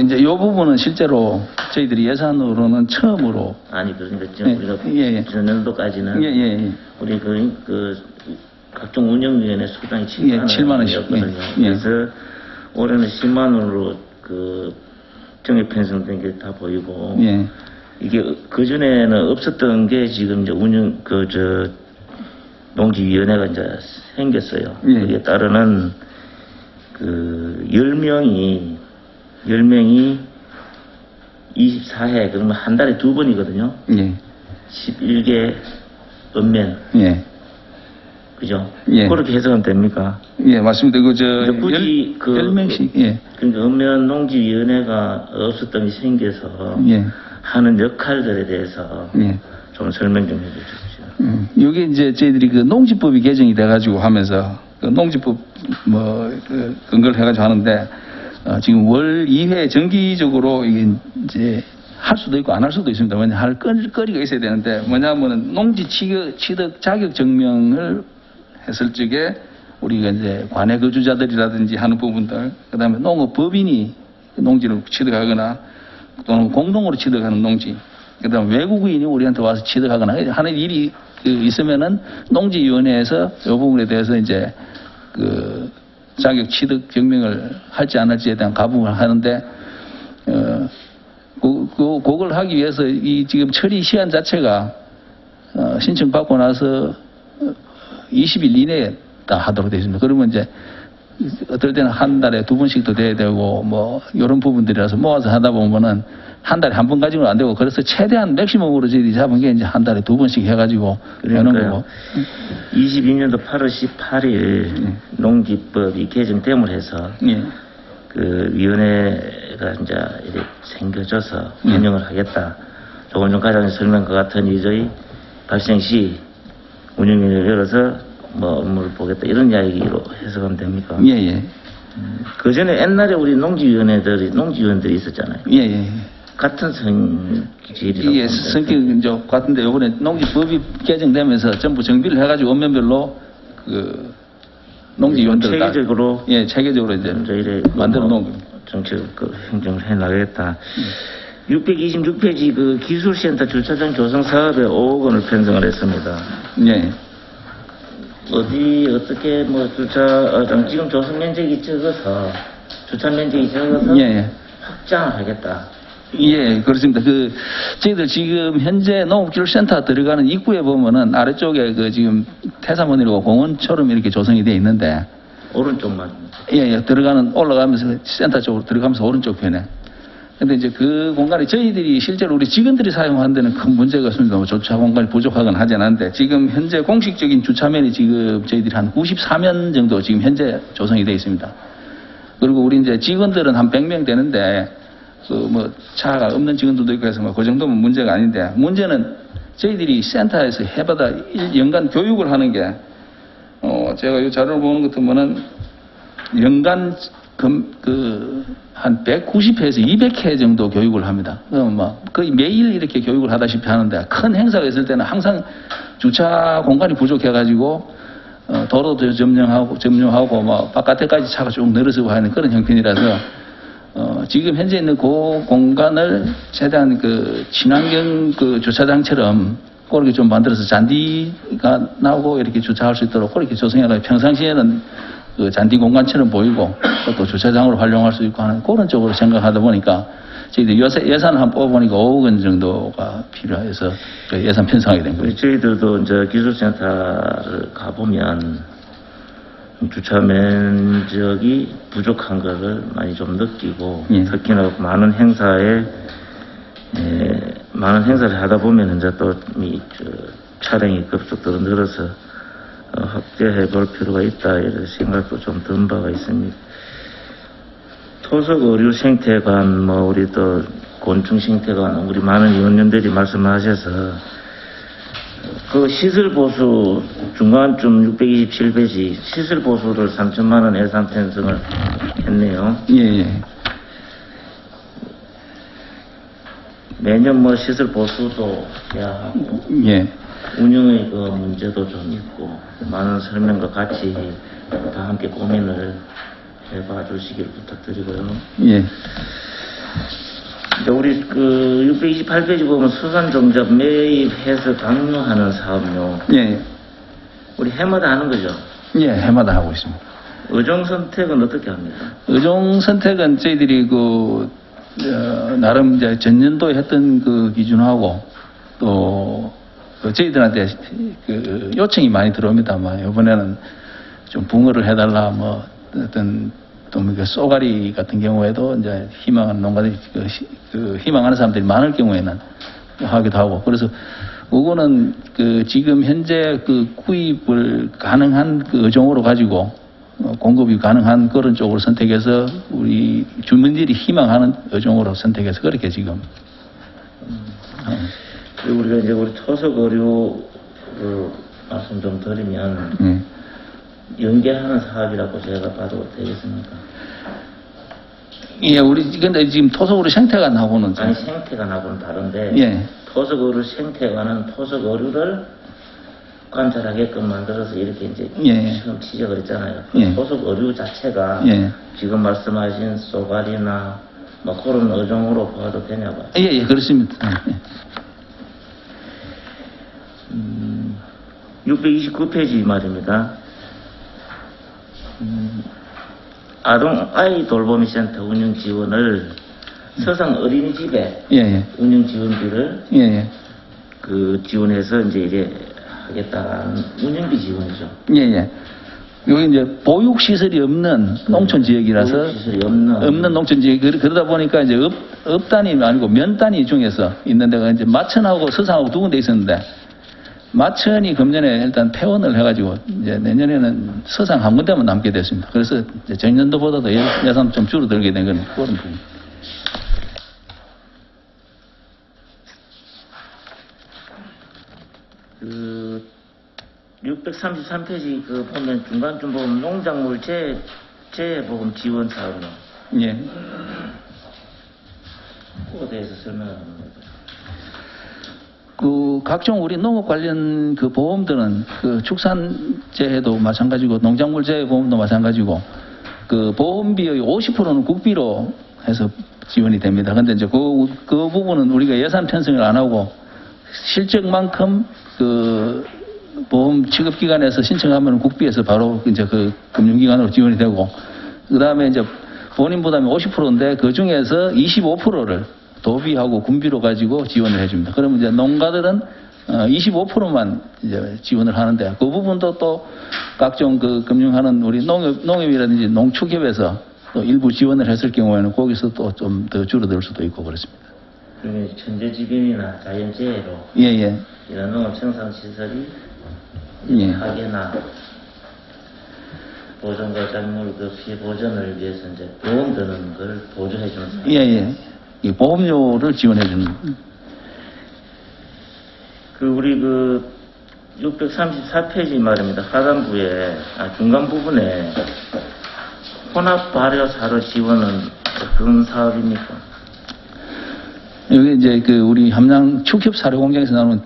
이제 요 부분은 실제로 저희들이 예산으로는 처음으로 아니 그러니까 지금 예, 우리가 예. 전년도까지는 예. 우리 그 각종 운영위원회 수당이 7만, 예, 7만 원씩. 원이었거든요. 예. 그래서 올해는 10만 원으로 그 정액 편성된 게 다 보이고 예. 이게 그 전에는 없었던 게 지금 이제 운영 농지위원회가 이제 생겼어요. 예. 거기에 따르는 그 10명이 24회 그러면 한 달에 2번이거든요. 예. 11개 읍면 예. 그죠? 예. 그렇게 해석은 됩니까? 예, 맞습니다. 근데 굳이 10명씩, 예. 그러니까 읍면 농지위원회가 없었던 게 생겨서 예. 하는 역할들에 대해서 예. 좀 설명 좀 해주십시오. 여기 이제 저희들이 그 농지법이 개정이 돼가지고 하면서 그 농지법 그 근거를 해가지고 하는데 지금 월 2회 정기적으로 이게 이제 할 수도 있고 안 할 수도 있습니다. 왜냐 할 거리가 있어야 되는데 뭐냐면은 농지 취득 자격 증명을 했을 적에 우리가 이제 관내 거주자들이라든지 하는 부분들 그다음에 농업법인이 농지를 취득하거나 또는 공동으로 취득하는 농지 그다음에 외국인이 우리한테 와서 취득하거나 하는 일이 있으면은 농지위원회에서 이 부분에 대해서 이제 그 자격 취득 증명을 할지 안 할지에 대한 가분을 하는데 그걸 하기 위해서 이 지금 처리 시한 자체가 신청 받고 나서 20일 이내에 다 하도록 되어 있습니다. 그러면 이제 어떨 때는 한 달에 2번씩도 돼야 되고 뭐 이런 부분들이라서 모아서 하다 보면은 한 달에 한 번 가지고는 안 되고 그래서 최대한 맥시멈으로 저희들이 잡은 게 이제 한 달에 2번씩 해가지고 하는 거고. 22년도 8월 18일 농지법이 개정됨을 해서 예. 그 위원회가 이제 이렇게 생겨져서 운영을 하겠다. 조금 전 과장님 설명과 같은 저희 발생 시 운영위원회를 열어서 뭐 업무를 보겠다 이런 이야기로 해석하면 됩니까? 예. 그 전에 옛날에 우리 농지위원들이 있었잖아요. 예. 같은 성질이라고. 이게 성격이 이제 같은데 이번에 농지법이 개정되면서 전부 정비를 해가지고 읍면별로 그 농지위원들 다 체계적으로 체계적으로 이제 저희를 만들어 놓은 겁니다. 정책 행정을 해 나가겠다. 626페이지 그 기술센터 주차장 조성 사업에 5억 원을 편성을 했습니다. 예. 어떻게 뭐 주차장 지금 조성 면적이 적어서 주차 면적이 적어서 예. 확장을 하겠다. 예, 그렇습니다. 저희들 지금 현재 농업기술센터 들어가는 입구에 보면은 아래쪽에 지금 태사문이라고 공원처럼 이렇게 조성이 되어 있는데, 오른쪽만. 예, 올라가면서 센터 쪽으로 들어가면서 오른쪽 편에. 근데 이제 그 공간이 저희들이 실제로 우리 직원들이 사용하는 데는 큰 문제가 없습니다. 뭐 주차 공간이 부족하거나 하진 않은데 지금 현재 공식적인 주차면이 지금 저희들이 한 94면 정도 지금 현재 조성이 되어 있습니다. 그리고 우리 이제 직원들은 한 100명 되는데 그 뭐 차가 없는 직원들도 있고 해서 뭐 그 정도면 문제가 아닌데 문제는 저희들이 센터에서 해마다 연간 교육을 하는 게 제가 이 자료를 보는 것 같으면은 연간 한 190회에서 200회 정도 교육을 합니다. 그럼 뭐 거의 매일 이렇게 교육을 하다시피 하는데 큰 행사가 있을 때는 항상 주차 공간이 부족해가지고 도로도 점령하고 뭐 바깥에까지 차가 쭉 늘어서고 하는 그런 형편이라서 지금 현재 있는 그 공간을 최대한 그 친환경 그 주차장처럼 그렇게 좀 만들어서 잔디가 나오고 이렇게 주차할 수 있도록 그렇게 조성해가지고 평상시에는 그 잔디 공간처럼 보이고 또 주차장으로 활용할 수 있고 하는 그런 쪽으로 생각하다 보니까 저희들 예산을 한번 뽑아보니까 5억 원 정도가 필요해서 예산 편성하게 된 거예요. 저희들도 이제 기술센터를 가보면 주차 면적이 부족한 것을 많이 좀 느끼고 예. 특히나 많은 행사를 하다 보면 이제 또 차량이 급속도로 늘어서 확대해 볼 필요가 있다 이런 생각도 좀 든 바가 있습니다. 토속 의류 생태관 우리 또 곤충 생태관 우리 많은 의원님들이 말씀하셔서 그 시설 보수 중간쯤 627페이지 시설 보수를 3천만 원 예산 편성을 했네요. 예. 매년 시설 보수도 해야 하고 예. 운영의 그 문제도 좀 있고 많은 설명과 같이 다 함께 고민을 해봐 주시길 부탁드리고요. 예. 이제 우리 628페이지 보면 수산종잡 매입해서 강요하는 사업료. 예. 우리 해마다 하는 거죠? 예, 해마다 하고 있습니다. 의정 선택은 어떻게 합니까? 의정 선택은 저희들이 나름 이제 전년도에 했던 그 기준하고 또 저희들한테 요청이 많이 들어옵니다만 이번에는 좀 붕어를 해달라 어떤 또 쏘가리 같은 경우에도 이제 희망하는 농가들이 희망하는 사람들이 많을 경우에는 하기도 하고 그래서 그거는 지금 현재 구입을 가능한 의정으로 가지고 공급이 가능한 그런 쪽으로 선택해서 우리 주민들이 희망하는 의정으로 선택해서 그렇게 지금 그리고 우리가 이제 우리 토속 의류 말씀 좀 드리면 연계하는 사업이라고 제가 봐도 되겠습니까? 예, 근데 지금 토속 의류 생태관하고는 아니 생태관하고는 다른데 예. 토속 의류 생태관은 토속 의류를 관찰하게끔 만들어서 이렇게 이제 예. 처음 지적을 했잖아요. 예. 토속 의류 자체가 예. 지금 말씀하신 쏘가리나 그런 의종으로 봐도 되냐고요. 예, 그렇습니다. 예. 629페이지 말입니다. 아이 돌보미 센터 운영 지원을 서상 어린이집에 예. 운영 지원비를 예. 지원해서 이제 이래 하겠다는 운영비 지원이죠. 예. 여기 이제 보육시설이 없는 농촌 지역이라서 보육시설이 없는 농촌 지역 그러다 보니까 이제 업 단위 아니고 면 단위 중에서 있는 데가 이제 마천하고 서상하고 두 군데 있었는데 마천이 금년에 일단 폐원을 해가지고 이제 내년에는 서상 한 군데만 남게 됐습니다. 그래서 이제 전년도보다도 예산 좀 줄어들게 된 건 그런 부분. 그 633페이지 보면 중간쯤 보면 농작물 재보험 지원 사업료. 예. 그거에 대해서 설명을 합니다. 각종 우리 농업 관련 보험들은 축산재해도 마찬가지고 농작물재해 보험도 마찬가지고 보험비의 50%는 국비로 해서 지원이 됩니다. 근데 이제 그 부분은 우리가 예산 편성을 안 하고 실적만큼 보험 취급기관에서 신청하면 국비에서 바로 이제 금융기관으로 지원이 되고 그 다음에 이제 본인 부담이 50%인데 그 중에서 25%를 도비하고 군비로 가지고 지원을 해줍니다. 그러면 이제 농가들은 25%만 이제 지원을 하는데 그 부분도 또 각종 그 금융하는 우리 농협이라든지 농축협에서 또 일부 지원을 했을 경우에는 거기서 또 좀 더 줄어들 수도 있고 그렇습니다. 그러면 천재지변이나 자연재해로 예. 이런 농업 생산 시설이 예. 파괴나 보전과 작물 그 피해 보전을 위해서 이제 보험 드는 걸 보조해 주는 사람. 예. 이 보험료를 지원해 주는. 그 우리 그 634페이지 말입니다. 하단부에 중간 부분에 혼합 발효 사료 지원은 어떤 사업입니까? 여기 이제 그 우리 함양 축협 사료 공장에서 나오는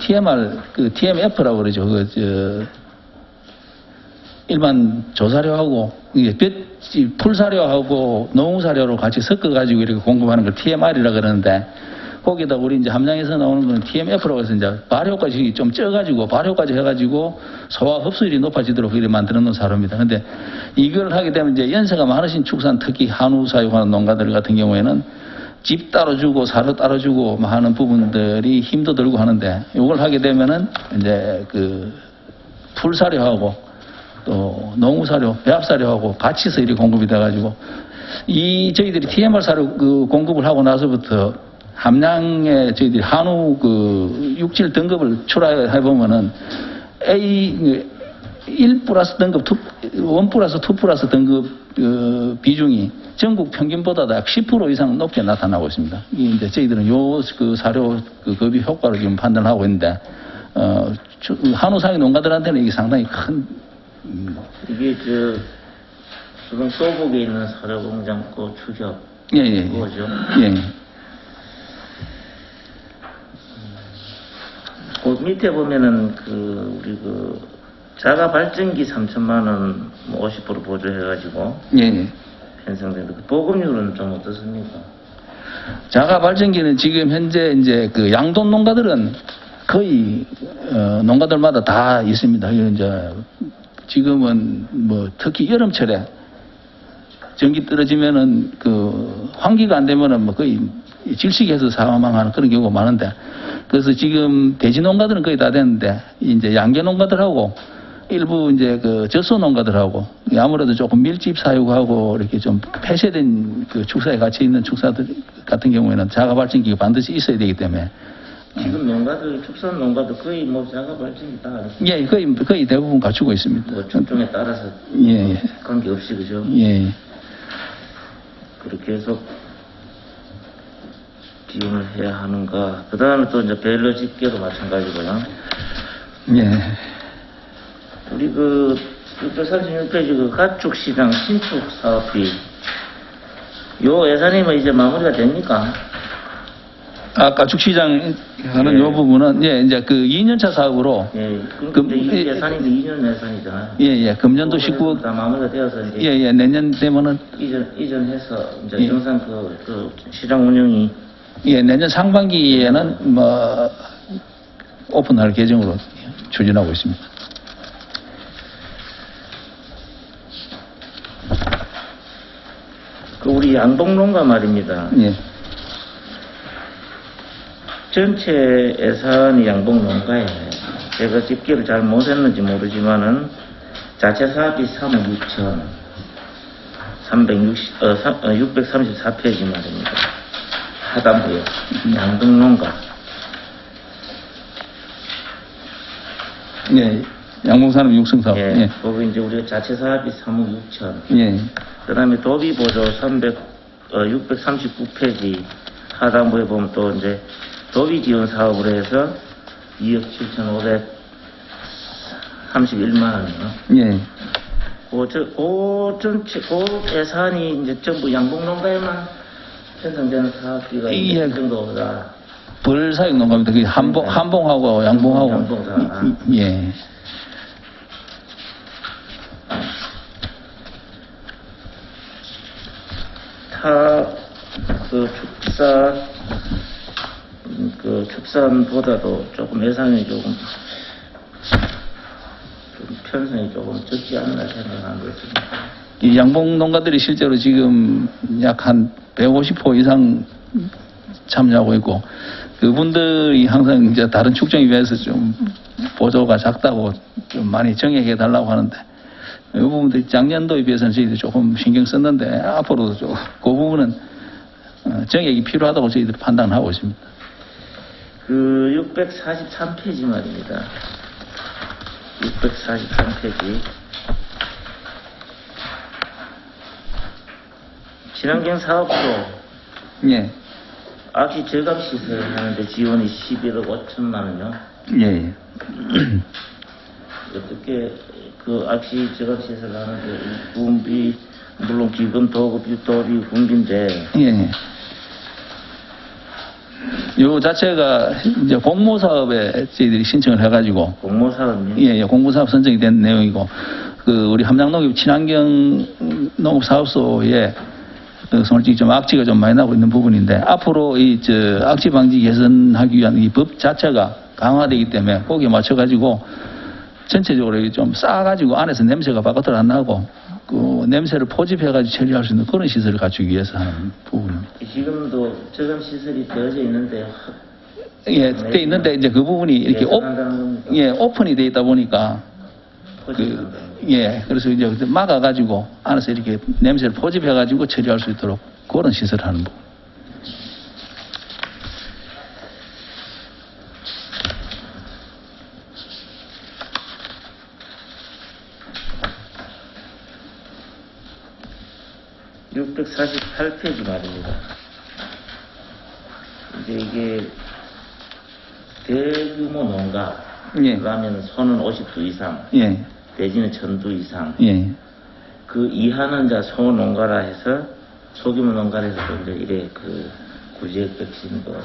그 TMF라고 그러죠. 일반 조사료하고 이게 풀사료하고 농사료로 같이 섞어가지고 이렇게 공급하는 걸 TMR이라 그러는데 거기다 우리 이제 함양에서 나오는 거는 TMF라고 해서 이제 발효까지 좀 쪄가지고 발효까지 해가지고 소화 흡수율이 높아지도록 이렇게 만들어 놓은 사료입니다. 근데 이걸 하게 되면 이제 연세가 많으신 축산 특히 한우 사육하는 농가들 같은 경우에는 집 따로 주고 사료 따로 주고 하는 부분들이 힘도 들고 하는데 이걸 하게 되면은 이제 그 풀사료하고 또 농우사료, 배합사료하고 같이서 이렇게 공급이 돼가지고 이 저희들이 TMR 사료 그 공급을 하고 나서부터 함양에 저희들이 한우 그 육질 등급을 출하해 보면은 A 1 플러스 등급, 1 플러스 2 플러스 등급 그 비중이 전국 평균보다 약 10% 이상 높게 나타나고 있습니다. 이제 저희들은 요 그 사료 그 급여 효과를 지금 판단하고 있는데 한우 사육 농가들한테는 이게 상당히 큰 이게 지금 소복에 있는 사료 공장 그 추격 그거죠. 예. 그 밑에 보면은 우리 자가 발전기 3천만 원 50% 보조해가지고 예. 편성되는데 그 보급률은 좀 어떻습니까? 자가 발전기는 지금 현재 이제 그 양돈 농가들은 거의 농가들마다 다 있습니다. 이제 지금은 뭐 특히 여름철에 전기 떨어지면은 그 환기가 안 되면은 뭐 거의 질식해서 사망하는 그런 경우가 많은데 그래서 지금 돼지 농가들은 거의 다 됐는데 이제 양계 농가들하고 일부 이제 그 젖소 농가들하고 아무래도 조금 밀집 사육하고 이렇게 좀 폐쇄된 그 축사에 같이 있는 축사들 같은 경우에는 자가 발전기가 반드시 있어야 되기 때문에 지금 농가들 축산 농가도 거의 뭐 자가 발전기 다 예 거의 대부분 갖추고 있습니다. 뭐 축종에 따라서 예. 관계없이 그죠? 예. 그렇게 해서 지원을 해야 하는가. 그 다음에 또 이제 벨러 집계도 마찬가지고요. 예. 우리 636페이지 가축 시장 신축 사업비. 요 예산이면 이제 마무리가 됩니까? 아까 축시장 하는 요 부분은 이제 그 2년차 사업으로 예. 그럼 이 예산이면 2년 예산이잖아요. 예. 금년도 19억 다 마무리가 되어서 이제 예. 내년 되면은 이전해서 이제 영상 그 시장 운영이 내년 상반기에는 뭐 오픈할 계정으로 추진하고 있습니다. 그 우리 양봉농가 말입니다. 예. 전체 예산이 양봉농가에 제가 집계를 잘 못했는지 모르지만은 자체 사업비 3억 6천 634페이지 말입니다. 하단부에 양봉농가. 예. 양봉산업 육성사업. 예. 거기 이제 우리가 자체 사업비 3억 6천. 예. 그 다음에 도비보조 639페이지 하단부에 보면 또 이제 도비 지원 사업으로 해서 2억 7,531만 원이요. 예. 전체, 예산이 이제 전부 양봉농가에만 편성되는 사업비가 이 정도다. 벌사육 농가입니다. 그 한봉하고 양봉하고. 양봉사. 예. 축산보다도 조금 예산이 조금 편성이 조금 적지 않나 생각하는 것입니다. 이 양봉 농가들이 실제로 지금 약 한 150호 이상 참여하고 있고 그분들이 항상 이제 다른 축정에 비해서 좀 보조가 작다고 좀 많이 정액해 달라고 하는데 이 부분들이 작년도에 비해서는 저희들이 조금 신경 썼는데 앞으로도 좀 그 부분은 정액이 필요하다고 저희들이 판단하고 있습니다. 그 643페이지 말입니다. 643페이지. 친환경 사업소 예, 악시 저감 시설 하는데 지원이 11억 5천만 원요. 예, 어떻게 그 악시 저감 시설 하는데 군비 물론 기금 도급 유도비 군비인데 예. 요 자체가 이제 공모사업에 저희들이 신청을 해가지고 공모사업이 예, 공모사업 선정이 된 내용이고 그 우리 함양농협 친환경 농업사업소에 그 솔직히 좀 악취가 좀 많이 나고 있는 부분인데 앞으로 이 악취 방지 개선하기 위한 이 법 자체가 강화되기 때문에 거기에 맞춰가지고 전체적으로 좀 쌓아가지고 안에서 냄새가 바깥으로 안 나고 그 냄새를 포집해가지고 처리할 수 있는 그런 시설을 갖추기 위해서 하는 부분입니다. 지금도 저감 시설이 되어져 있는데 예, 돼 있는데 이제 그 부분이 이렇게 오픈이 돼 있다 보니까 그래서 이제 막아가지고 안에서 이렇게 냄새를 포집해가지고 처리할 수 있도록 그런 시설을 하는 부분. (648페이지) 말입니다. 이제 이게 대규모 농가 예. 그러면 소는 50두 이상, 예, 돼지는 1000두 이상. 예, 그 이하는 이제 소농가라 해서 소규모 농가라 해서 이제 이래 그 구제역 백신도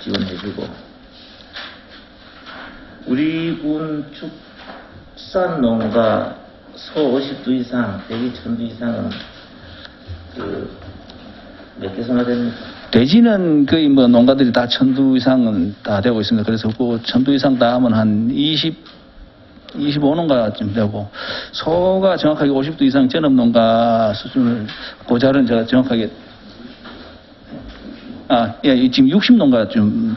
지원해주고 우리 군 축산 농가 소 50두 이상, 돼지 1000두 이상은 그 몇 개소나 됩니까? 돼지는 거의 뭐 농가들이 다 1000두 이상은 다 되고 있습니다. 그래서 그 1000두 이상 다 하면 한 25농가쯤 되고 소가 정확하게 50두 이상 전업 농가 수준을 고자는 제가 정확하게 지금 60농가쯤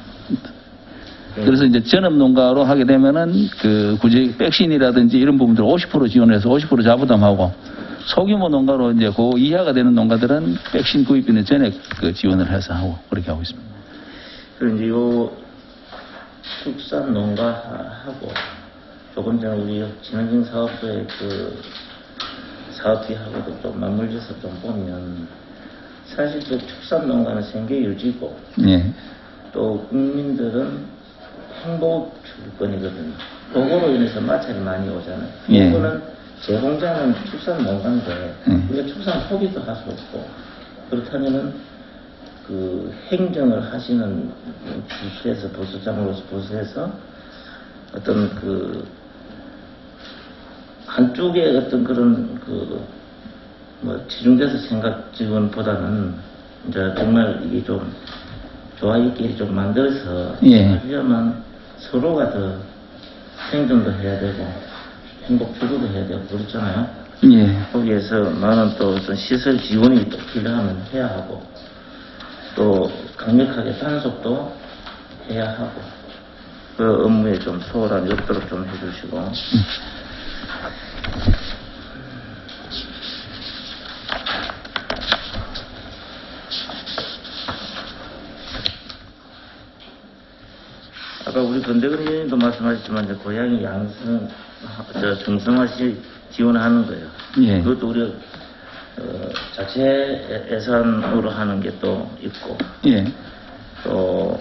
그래서 이제 전업 농가로 하게 되면은 그 구제 백신이라든지 이런 부분들 50% 지원해서 50% 자부담하고 소규모 농가로 이제 그 이하가 되는 농가들은 백신 구입비는 전액 그 지원을 해서 하고 그렇게 하고 있습니다. 그리고 이제 요 축산 농가하고 조금 전에 우리 친환경 사업소의 그 사업비하고도 좀 맞물려서 좀 보면 사실 그 축산 농가는 생계 유지고 예, 또 국민들은 행복 주권이거든요. 그거로 인해서 마찰이 많이 오잖아요. 예. 그거는 제공자는 축산 농가인데 우리가 축산 소비도 할 수 없고 그렇다면은 그 행정을 하시는 부서에서 부서장으로서 부서에서 어떤 그 한쪽에 어떤 그런 그 뭐 치중돼서 생각 지원보다는 이제 정말 이게 좀 조화 있게 좀 만들어서 하려면 서로가 더 행정도 해야 되고 행복 주도도 해야 되고 그렇잖아요. 예, 거기에서 나는 또 어떤 시설 지원이 또 필요하면 해야 하고 또 강력하게 단속도 해야 하고 그 업무에 좀 소홀함이 없도록 좀 해주시고 아까 우리 권대근 의원님도 말씀하셨지만 이제 고양이 양성 정성화 지원하는 거예요. 예. 그것도 우리가 자체 예산으로 하는 게 또 있고 예, 또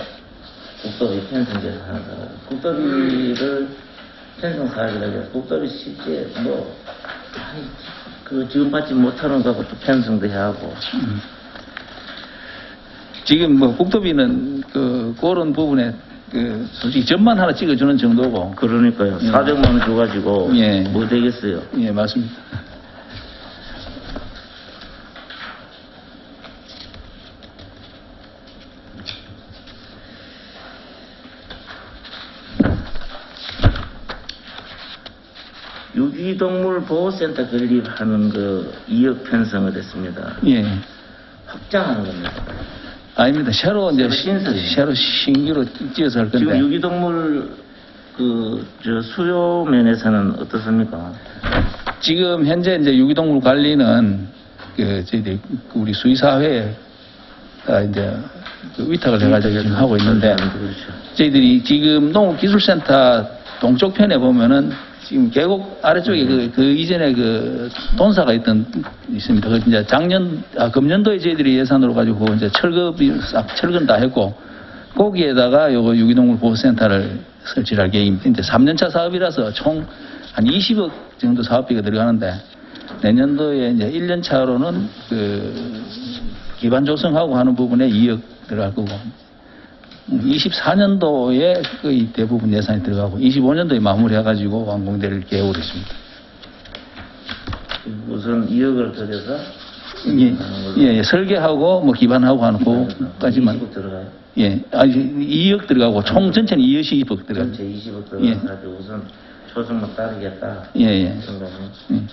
국도비 편성제에서 하는 거. 국도비를 편성 사업이라 해서 국도비 실제 그 지원받지 못하는 거하고 또 편성도 해야 하고. 지금 뭐 국도비는 그런 부분에 솔직히 점만 하나 찍어주는 정도고. 그러니까요. 400만 원 줘가지고 예. 뭐 되겠어요. 예, 맞습니다. 유기동물 보호센터 건립하는 그 2억 편성을 했습니다. 예. 확장하는 겁니다. 아닙니다. 새로 이제 신설이에요. 새로 신규로 지어서 할 지금 건데. 유기동물 수요 면에서는 어떻습니까? 지금 현재 이제 유기동물 관리는 저희들이 우리 수의사회에 이제 위탁을 해가지고 지금 하고 있는데 그렇죠. 저희들이 지금 농업기술센터 동쪽 편에 보면은 지금 계곡 아래쪽에 그 이전에 그 돈사가 있습니다. 그 이제 금년도에 저희들이 예산으로 가지고 이제 철근 다 했고 거기에다가 요거 유기동물 보호센터를 설치할 계획입니다. 이제 3년차 사업이라서 총 한 20억 정도 사업비가 들어가는데 내년도에 이제 1년 차로는 그 기반 조성하고 하는 부분에 2억 들어갈 거고 24년도에 거의 대부분 예산이 들어가고 25년도에 마무리해가지고 완공될 계획으로 있습니다. 우선 2억을 들여서 예, 설계하고 뭐 기반하고 하는 거까지만 20억 들어가요. 예, 2억 들어가고 총 전체는 2억씩 들어가요. 전체 20억 예. 들어가서 우선 초성만 따르겠다. 예. 생각은.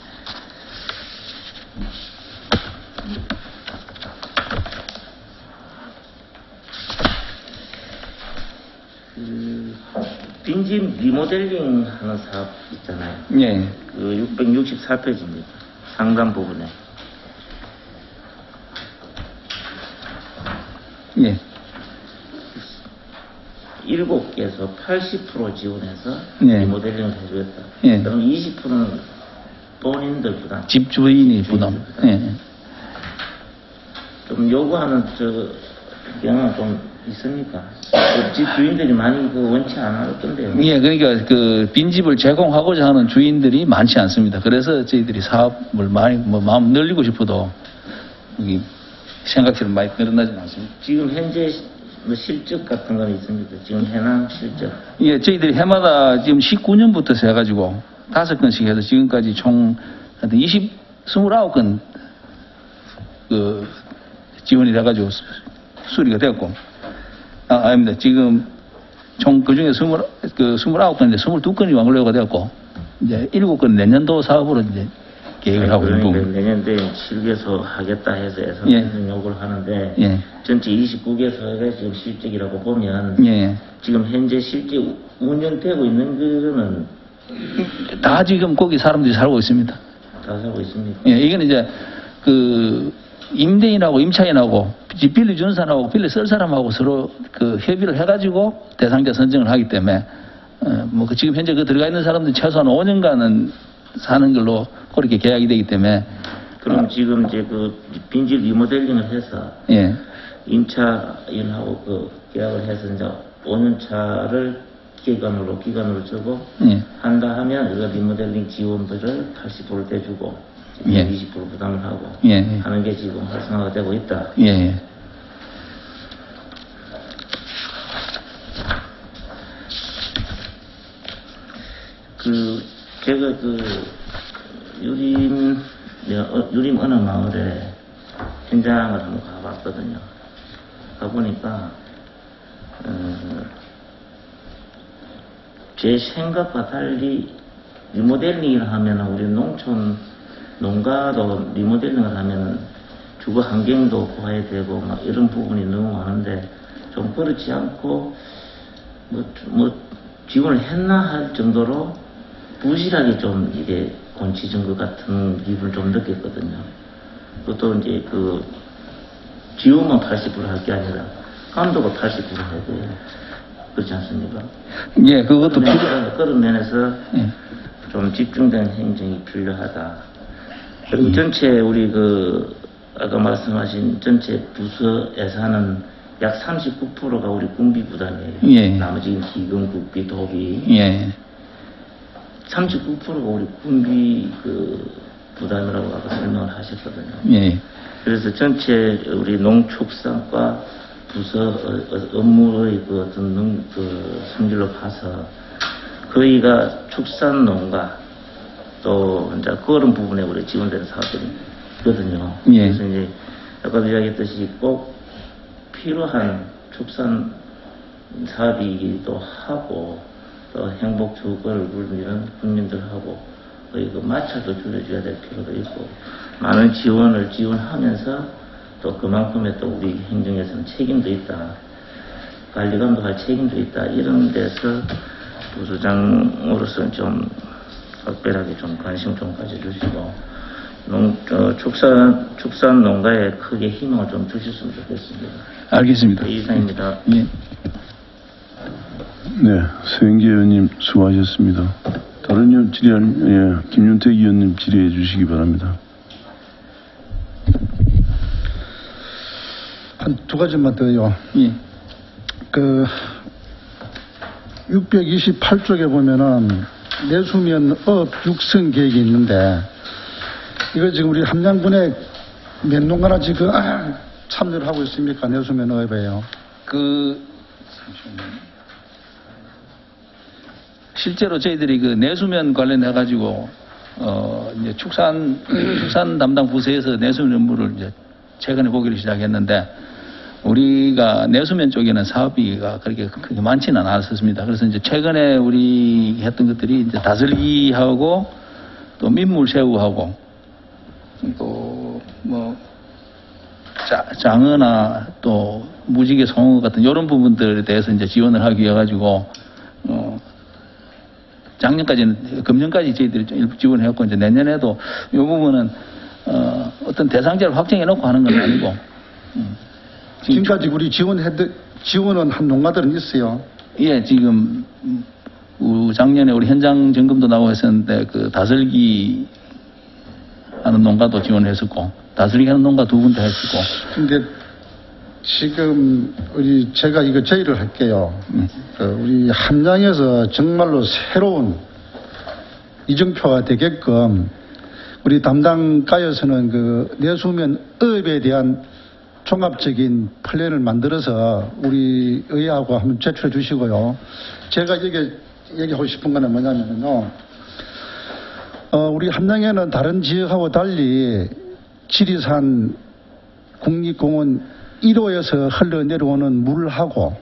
빈집 리모델링 하는 사업 있잖아요. 예. 그 664페이지입니다. 상단 부분에. 예. 7개에서 80% 지원해서 네. 리모델링을 해주겠다. 예. 그럼 20%는 본인들 부담. 집 주인이 부담. 예. 좀 요구하는 경우가 좀 있습니까? 집 주인들이 많이 원치 않을 건데요. 예, 그러니까 그 빈집을 제공하고자 하는 주인들이 많지 않습니다. 그래서 저희들이 사업을 많이 마음 늘리고 싶어도 이 생각처럼 많이 늘어나지는 않습니다. 지금 현재 뭐 실적 같은 건 있습니까? 지금 해당 실적. 예, 저희들이 해마다 지금 19년부터 해가지고 5건씩 해서 지금까지 총 29건 그 지원이 돼가지고 수리가 됐고, 아닙니다. 지금 총 그 중에 29건인데 22건이 완료가 되었고, 이제 7건 내년도 사업으로 이제 계획을 하고 있는 그러니까 부분. 내년도에 실개소 하겠다 해서 예. 요구를 하는데 예. 전체 29개소가 지금 실적이라고 보면 예. 지금 현재 실제 운영되고 있는 거는 다 지금 거기 사람들이 살고 있습니다. 다 살고 있습니까? 예, 이건 이제 그 임대인하고 임차인하고 집 빌려주는 사람하고 빌려 쓸 사람하고 서로 그 협의를 해가지고 대상자 선정을 하기 때문에 뭐 지금 현재 그 들어가 있는 사람들 최소한 5년간은 사는 걸로 그렇게 계약이 되기 때문에 그럼 지금 이제 그 빈집 리모델링을 해서 예, 임차인하고 그 계약을 해서 이제 5년차를 기간으로 주고 예, 한다 하면 그 리모델링 지원비를 80%를 떼주고 예. 20% 부담을 하고 예, 하는 게 지금 활성화가 되고 있다. 예. 제가 유림 어느 마을에 현장을 한번 가봤거든요. 가보니까 제 생각과 달리 리모델링을 하면 우리 농촌 농가도 리모델링을 하면 주거 환경도 보호해야 되고 막 이런 부분이 너무 많은데 좀 그렇지 않고 뭐 지원을 했나 할 정도로 부실하게 좀 이게 권치준 것 같은 기분을 좀 느꼈거든요. 그것도 이제 그 지원만 80% 할 게 아니라 감독을 80% 해야 돼요. 그렇지 않습니까? 예, 그것도 필요. 그런 면에서 예. 좀 집중된 행정이 필요하다. 그리고 전체 우리 아까 말씀하신 전체 부서 예산은 약 39%가 우리 군비 부담이에요. 예. 나머지 기금, 국비, 도비. 예, 39%가 우리 군비 부담이라고 아까 설명을 하셨거든요. 예, 그래서 전체 우리 농축산과 부서 업무의 어떤 성질로 봐서 거의가 축산 농가 또 이제 그런 부분에 우리 지원되는 사업들이거든요. 예. 그래서 이제 아까도 이야기했듯이 꼭 필요한 축산 사업이기도 하고 또 행복 주거를 누리는 국민들하고 거의 마찰도 줄여줘야 될 필요도 있고 많은 지원하면서 또 그만큼의 또 우리 행정에서는 책임도 있다. 관리감도 할 책임도 있다. 이런 데서 부수장으로서는 좀 특별하게 좀 관심 좀 가져주시고 축산 농가에 크게 희망을 좀 주셨으면 좋겠습니다. 알겠습니다. 이상입니다. 예. 네, 서영기 의원님 수고하셨습니다. 다른 의원 질의할, 김윤택 의원님 질의해 주시기 바랍니다. 한 두 가지만 더요. 예. 628쪽에 보면은 내수면 업 육성 계획이 있는데 이거 지금 우리 함양군에 몇 농가나 지금 참여를 하고 있습니까? 내수면 업에요. 실제로 저희들이 그 내수면 관련해 가지고 이제 축산 담당 부서에서 내수면 업무를 이제 최근에 보기를 시작했는데 우리가 내수면 쪽에는 사업비가 그렇게 크게 많지는 않았습니다. 그래서 이제 최근에 우리 했던 것들이 이제 다슬기하고 또 민물새우하고 또 뭐 장어나 또 무지개 송어 같은 이런 부분들에 대해서 이제 지원을 하기 위해 가지고 작년까지는 금년까지 저희들이 좀 일부 지원했고 이제 내년에도 이 부분은 어떤 대상자를 확정해 놓고 하는 건 아니고 지금까지 우리 지원은 한 농가들은 있어요. 예, 지금 작년에 우리 현장 점검도 나오고 했었는데 그 다슬기 하는 농가도 지원했었고 다슬기 하는 농가 두 군데 했었고. 근데 지금 제가 이거 제의를 할게요. 우리 함양에서 정말로 새로운 이정표가 되게끔 우리 담당가에서는 그 내수면 업에 대한 종합적인 플랜을 만들어서 우리 의회하고 한번 제출해 주시고요. 제가 얘기하고 싶은 거는 뭐냐면요. 우리 함양에는 다른 지역하고 달리 지리산 국립공원 1호에서 흘러내려오는 물하고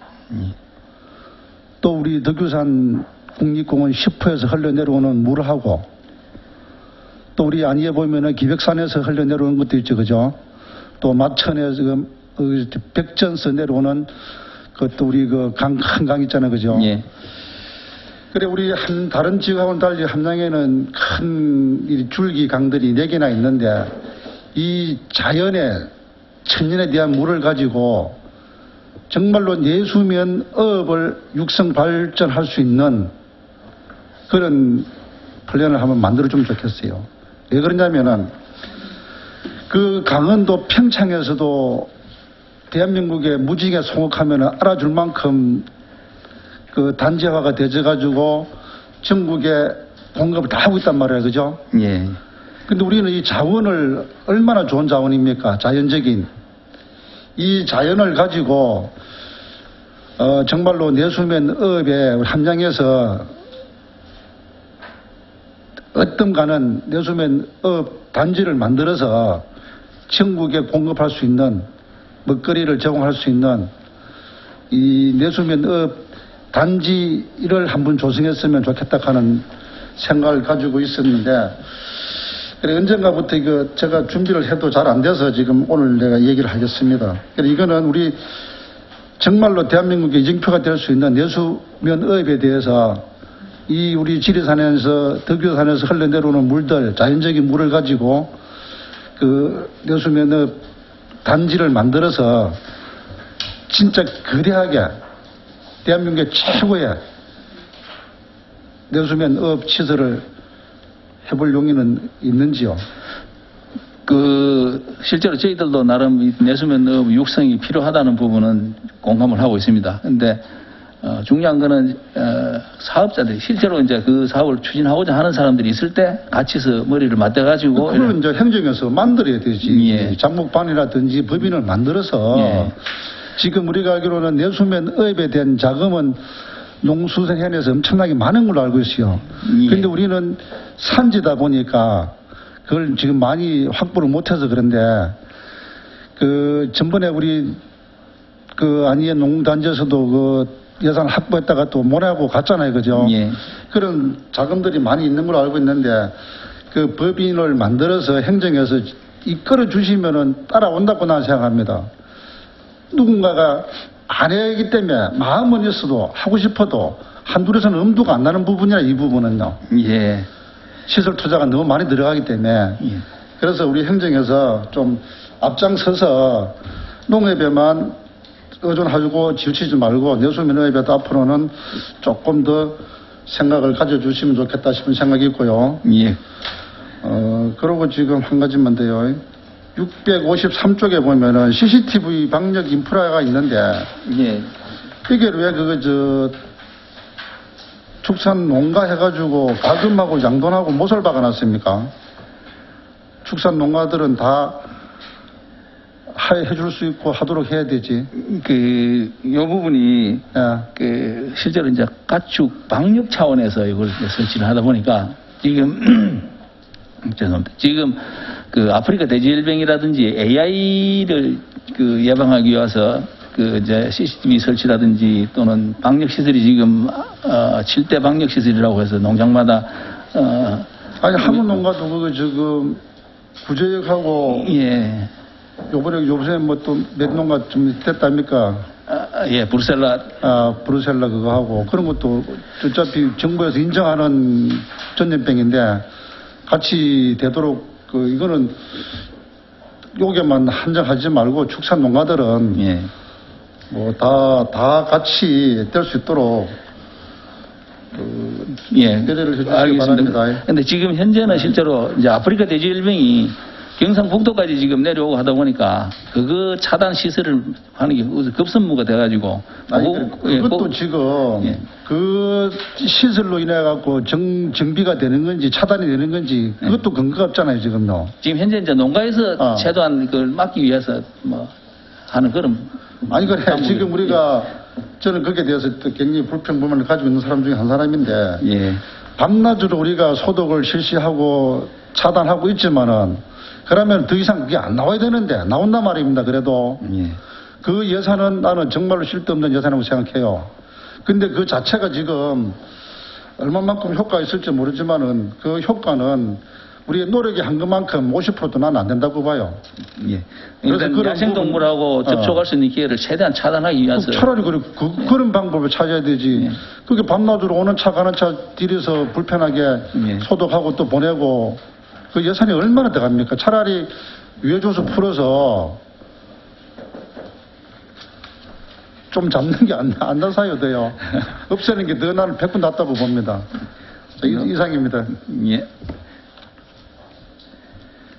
또 우리 덕유산 국립공원 10호에서 흘러내려오는 물하고 또 우리 안위에 보면은 기백산에서 흘러내려오는 것도 있죠, 그죠? 또 마천에 지금 백전서 내려오는 그것도 우리 그 큰 강 있잖아요, 그죠? 예. 그래 우리 다른 지역하고는 달리 함양에는 큰 이 줄기 강들이 4개나 있는데 이 자연의 천년에 대한 물을 가지고 정말로 내수면 어업을 육성 발전할 수 있는 그런 플랜을 한번 만들어주면 좋겠어요. 왜 그러냐면은 그 강원도 평창에서도 대한민국의 무지개 송옥하면은 알아줄 만큼 그 단지화가 되어가지고 전국에 공급을 다 하고 있단 말이에요. 그죠? 예. 근데 우리는 이 자원을 얼마나 좋은 자원입니까? 자연적인. 이 자연을 가지고 정말로 내수면 어업에 우리 함양에서 어떤가는 내수면 어업 단지를 만들어서 전국에 공급할 수 있는 먹거리를 제공할 수 있는 이 내수면 어업 단지를 한번 조성했으면 좋겠다 하는 생각을 가지고 있었는데 그래 언젠가부터 이거 제가 준비를 해도 잘 안 돼서 지금 오늘 내가 얘기를 하겠습니다. 그래 이거는 우리 정말로 대한민국의 이정표가 될 수 있는 내수면 어업에 대해서 이 우리 지리산에서 덕유산에서 흘러내려오는 물들 자연적인 물을 가지고 그 내수면 어업 단지를 만들어서 진짜 거대하게 대한민국의 최고의 내수면 어업 시설을 해볼 용의는 있는지요? 실제로 저희들도 나름 이 내수면 어업 육성이 필요하다는 부분은 공감을 하고 있습니다. 근데 중요한 거는 사업자들이 실제로 이제 그 사업을 추진하고자 하는 사람들이 있을 때 같이서 머리를 맞대가지고 그걸 이제 행정에서 만들어야 되지. 예. 장목반이라든지 법인을 만들어서 예. 지금 우리가 알기로는 내수면 어업에 대한 자금은 농수산현에서 엄청나게 많은 걸로 알고 있어요. 예. 그런데 우리는 산지다 보니까 그걸 지금 많이 확보를 못해서 그런데 그 전번에 우리 그 안위의 농단지에서도 그 예산 확보했다가 또 못하고 갔잖아요, 그죠? 예. 그런 자금들이 많이 있는 걸로 알고 있는데 그 법인을 만들어서 행정에서 이끌어 주시면은 따라온다고 나는 생각합니다. 누군가가 안 해야기 때문에 마음은 있어도 하고 싶어도 한둘에서는 엄두가 안 나는 부분이라 이 부분은요. 예. 시설 투자가 너무 많이 들어가기 때문에 예. 그래서 우리 행정에서 좀 앞장서서 농업에만 의존하고 지우치지 말고 내수민업에도 앞으로는 조금 더 생각을 가져주시면 좋겠다 싶은 생각이 있고요. 예. 그러고 지금 한 가지만 더요. 653쪽에 보면은 CCTV 방역 인프라가 있는데 예. 이게 왜 축산 농가 해가지고 가금하고 양돈하고 못을 박아놨습니까? 축산 농가들은 다 해줄 수 있고 하도록 해야 되지. 요 부분이 예. 실제로 이제 가축 방역 차원에서 이걸 설치를 하다 보니까 지금 죄송합니다. 지금 아프리카 돼지열병이라든지 AI를 예방하기 위해서 이제 CCTV 설치라든지 또는 방역 시설이 지금 7대 방역 시설이라고 해서 농장마다 아니 한문 농가도 그거 지금 구제역하고 예. 요번에 뭐 또 몇 농가 좀 됐답니까? 예, 브루셀라. 브루셀라 그거 하고 그런 것도 어차피 정부에서 인정하는 전염병인데 같이 되도록 이거는 요게만 한정하지 말고 축산 농가들은 예. 뭐 다 같이 될 수 있도록 예. 배려를 해주시기 알겠습니다. 바랍니다. 근데 지금 현재는 실제로 이제 아프리카 돼지열병이 경상북도까지 지금 내려오고 하다 보니까 그거 차단 시설을 하는 게 급선무가 돼가지고. 그것도 지금 예. 그 시설로 인해 갖고 정비가 되는 건지 차단이 되는 건지 그것도 근거가 없잖아요 지금요. 지금 현재 이제 농가에서 최대한 그걸 막기 위해서 뭐 하는 그런. 아니 그래 지금 우리가 저는 거기에 대해서 또 굉장히 불평불만을 가지고 있는 사람 중에 한 사람인데 예. 밤낮으로 우리가 소독을 실시하고 차단하고 있지만은 그러면 더 이상 그게 안 나와야 되는데 나온단 말입니다. 그래도 예. 그 예산은 나는 정말로 쓸데없는 예산이라고 생각해요. 근데 그 자체가 지금 얼마만큼 효과가 있을지 모르지만은 그 효과는 우리의 노력이 한 것만큼 50%도 나는 안 된다고 봐요. 예. 그래서 그러니까 그런 야생동물하고 접촉할 수 있는 기회를 최대한 차단하기 위해서. 차라리 그런 방법을 찾아야 되지. 예. 그게 밤낮으로 오는 차 가는 차 들여서 불편하게 예. 소독하고 또 보내고 그 예산이 얼마나 들어갑니까? 차라리 위해줘서 풀어서 좀 잡는 게 안 나사요 돼요. 없애는 게 더 나는 100분 낫다고 봅니다. 자, 이상입니다. 예.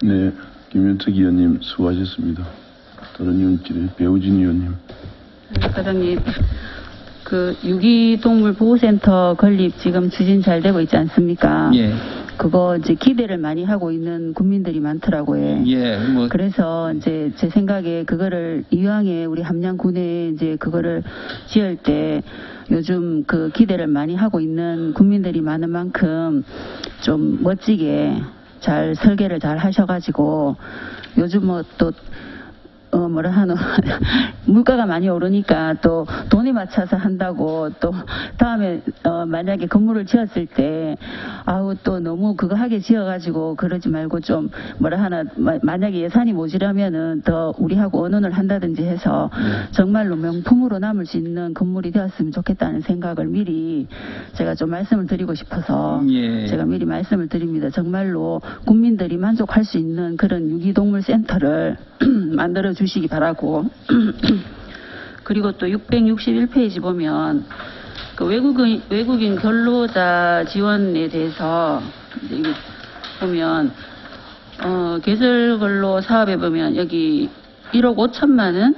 네, 김윤택 의원님 수고하셨습니다. 다른 의원끼리 배우진 의원님. 과장님, 유기동물보호센터 건립 지금 추진 잘 되고 있지 않습니까? 예. 그거 이제 기대를 많이 하고 있는 국민들이 많더라고요. 예. 뭐. 그래서 이제 제 생각에 그거를 이왕에 우리 함양군에 이제 그거를 지을 때 요즘 그 기대를 많이 하고 있는 국민들이 많은 만큼 좀 멋지게 잘 설계를 잘 하셔가지고 요즘 뭐 또 물가가 많이 오르니까 또 돈에 맞춰서 한다고 또 다음에 만약에 건물을 지었을 때 또 너무 그거 하게 지어가지고 그러지 말고 좀 만약에 예산이 모자라면은 더 우리하고 의논을 한다든지 해서 정말로 명품으로 남을 수 있는 건물이 되었으면 좋겠다는 생각을 미리 제가 좀 말씀을 드리고 싶어서 예. 제가 미리 말씀을 드립니다. 정말로 국민들이 만족할 수 있는 그런 유기동물 센터를 만들어 주시기 바라고 그리고 또 661페이지 보면 그 외국인 근로자 지원에 대해서 이제 보면 계절 근로 사업에 보면 여기 1억 5천만 원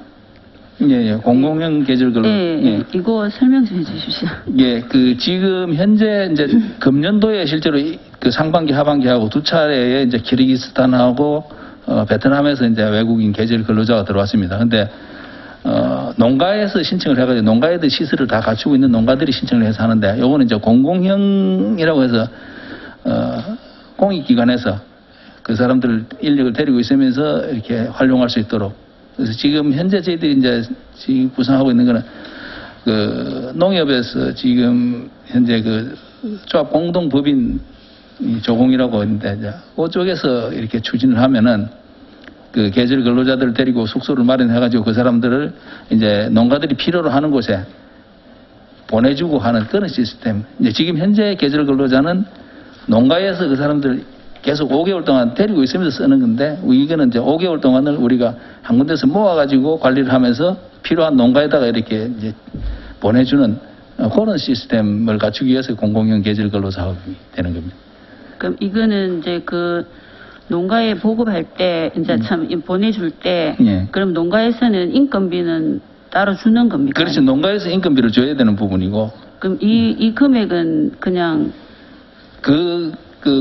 예, 공공형 계절 근로. 예. 이거 설명 좀 해주십시오. 예, 지금 현재 이제 금년도에 실제로 그 상반기 하반기하고 두 차례에 이제 키르기스탄하고 베트남에서 이제 외국인 계절 근로자가 들어왔습니다. 근데 농가에서 신청을 해가지고 농가에도 시설을 다 갖추고 있는 농가들이 신청을 해서 하는데 요거는 이제 공공형이라고 해서 공익기관에서 그 사람들 인력을 데리고 있으면서 이렇게 활용할 수 있도록 그래서 지금 현재 저희들이 이제 지금 구성하고 있는 거는 그 농협에서 지금 현재 그 조합 공동법인 조공이라고 있는데 이제 그쪽에서 이렇게 추진을 하면은 그 계절 근로자들을 데리고 숙소를 마련해가지고 그 사람들을 이제 농가들이 필요로 하는 곳에 보내주고 하는 그런 시스템. 이제 지금 현재 계절 근로자는 농가에서 그 사람들 계속 5개월 동안 데리고 있으면서 쓰는 건데, 이거는 이제 5개월 동안을 우리가 한 군데서 모아가지고 관리를 하면서 필요한 농가에다가 이렇게 이제 보내주는 그런 시스템을 갖추기 위해서 공공형 계절 근로 사업이 되는 겁니다. 그럼 이거는 이제 그 농가에 보급할 때 이제 참 보내줄 때 예. 그럼 농가에서는 인건비는 따로 주는 겁니까? 그렇죠. 농가에서 인건비를 줘야 되는 부분이고, 그럼 이 금액은 그냥 그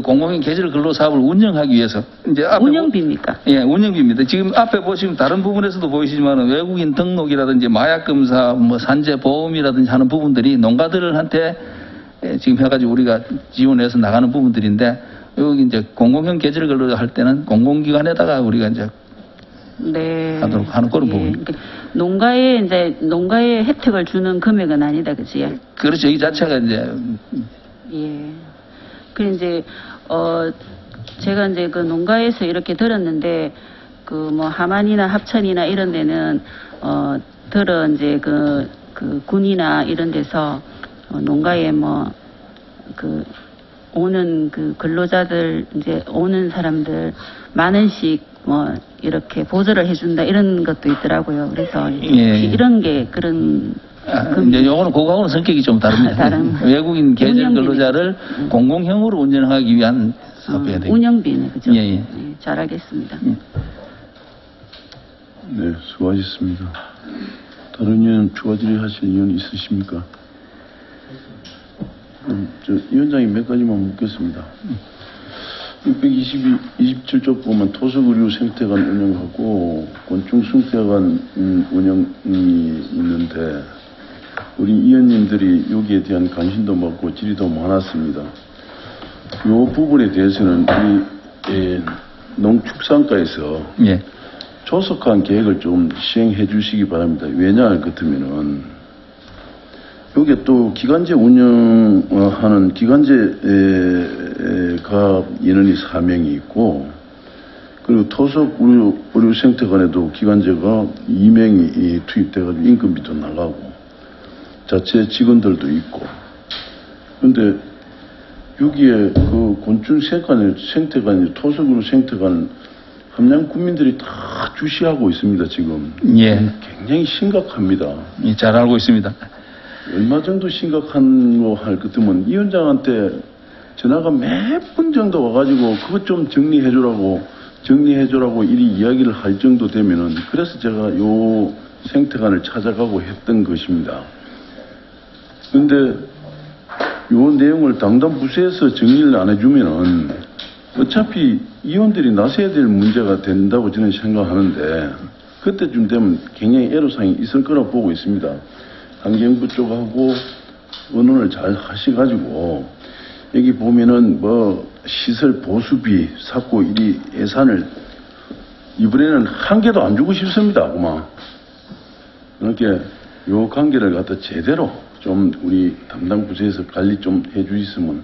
공공형 계절 근로 사업을 운영하기 위해서 이제 앞에 운영비입니까? 예, 운영비입니다. 지금 앞에 보시면 다른 부분에서도 보이시지만 외국인 등록이라든지 마약 검사, 뭐 산재 보험이라든지 하는 부분들이 농가들한테 지금 해가지고 우리가 지원해서 나가는 부분들인데, 여기 이제 공공형 계절 근로 할 때는 공공기관에다가 우리가 이제 네. 하도록 하는 그런 부분입니다. 그러니까 농가에 혜택을 주는 금액은 아니다, 그치? 그렇죠. 이 자체가 이제 예. 그 이제 제가 이제 그 농가에서 이렇게 들었는데 그 뭐 함안이나 합천이나 이런 데는 들어 이제 그 군이나 이런 데서 농가에 뭐 그 오는 그 근로자들 이제 오는 사람들 10,000원씩 뭐 이렇게 보조를 해준다 이런 것도 있더라고요. 그래서 예. 이런 게 그런 이제 요거는 그거하고는 성격이 좀 다릅니다. 다른 외국인 계절 운영비네. 근로자를 공공형으로 운영하기 위한 사업이어야 됩니다. 운영비네, 그죠? 예, 예. 네, 잘 알겠습니다. 네, 수고하셨습니다. 다른 의원 추가 질의하실 의원 있으십니까? 저 위원장이 몇 가지만 묻겠습니다. 627조 보면 토속의료 생태관 운영하고 곤충 생태관 운영이 있는데, 우리 의원님들이 여기에 대한 관심도 많고 질의도 많았습니다. 이 부분에 대해서는 우리 농축산과에서 예. 조속한 계획을 좀 시행해 주시기 바랍니다. 왜냐 할 것이면은 여기에 또 기간제 운영하는 기간제가 인원이 4명이 있고, 그리고 토속 의료생태관에도 기간제가 2명이 투입돼가지고 인건비도 나가고 자체 직원들도 있고. 그런데 여기에 그 곤충 생태관, 토속 의료생태관 함양 국민들이 다 주시하고 있습니다. 지금 예. 굉장히 심각합니다. 예, 잘 알고 있습니다. 얼마 정도 심각한 거 할 것 같으면 위원장한테 전화가 몇 분 정도 와가지고 그것 좀 정리해주라고 이리 이야기를 할 정도 되면은, 그래서 제가 요 생태관을 찾아가고 했던 것입니다. 근데 요 내용을 담당 부서에서 정리를 안 해주면은 어차피 의원들이 나서야 될 문제가 된다고 저는 생각하는데, 그때쯤 되면 굉장히 애로사항이 있을 거라고 보고 있습니다. 환경부 쪽하고 의논을 잘 하셔가지고, 여기 보면은 뭐 시설 보수비 삭고 이리 예산을 이번에는 한 개도 안 주고 싶습니다. 그만. 그렇게 요 관계를 갖다 제대로 좀 우리 담당 부서에서 관리 좀 해주셨으면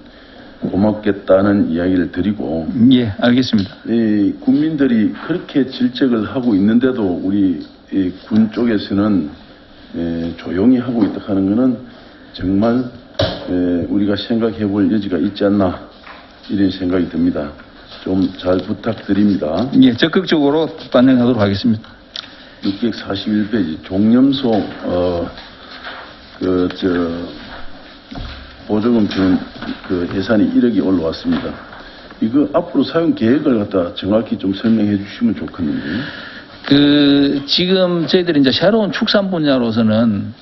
고맙겠다는 이야기를 드리고, 예, 알겠습니다. 이 국민들이 그렇게 질책을 하고 있는데도 우리 이 군 쪽에서는 조용히 하고 있다 하는 것은 정말 우리가 생각해 볼 여지가 있지 않나, 이런 생각이 듭니다. 좀 잘 부탁드립니다. 예, 적극적으로 반영하도록 하겠습니다. 641페이지 종염소 보조금 편 예산이 1억이 올라왔습니다. 이거 앞으로 사용 계획을 갖다 정확히 좀 설명해 주시면 좋겠는데. 지금 저희들이 이제 새로운 축산 분야로서는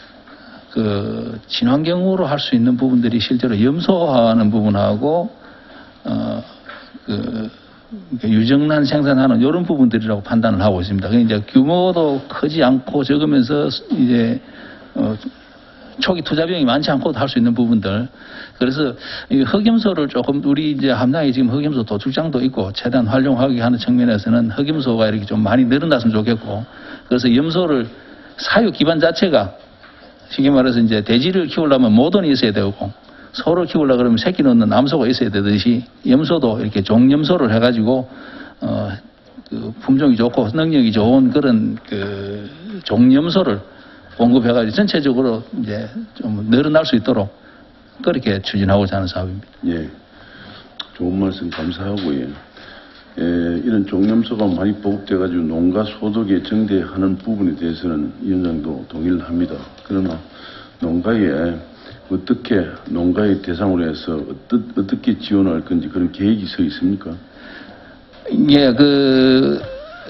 친환경으로 할 수 있는 부분들이 실제로 염소화하는 부분하고, 유정란 생산하는 이런 부분들이라고 판단을 하고 있습니다. 이제 규모도 크지 않고 적으면서 이제, 초기 투자 비용이 많지 않고도 할 수 있는 부분들. 그래서 이 흑염소를 조금 우리 이제 함양에 지금 흑염소 도축장도 있고 최대한 활용하기 하는 측면에서는 흑염소가 이렇게 좀 많이 늘어났으면 좋겠고, 그래서 염소를 사육 기반 자체가 쉽게 말해서 이제 돼지를 키우려면 모던이 있어야 되고, 소를 키우려고 그러면 새끼 낳는 암소가 있어야 되듯이 염소도 이렇게 종염소를 해가지고 그 품종이 좋고 능력이 좋은 그런 그 종염소를 공급해가지고 전체적으로 이제 좀 늘어날 수 있도록 그렇게 추진하고자 하는 사업입니다. 예, 좋은 말씀 감사하고요. 이런 종염소가 많이 보급돼가지고 농가 소득에 정대하는 부분에 대해서는 위원장도 동의를 합니다. 그러나 농가에 어떻게 농가의 대상으로 해서 어떻게 지원할 건지 그런 계획이 서 있습니까? 예,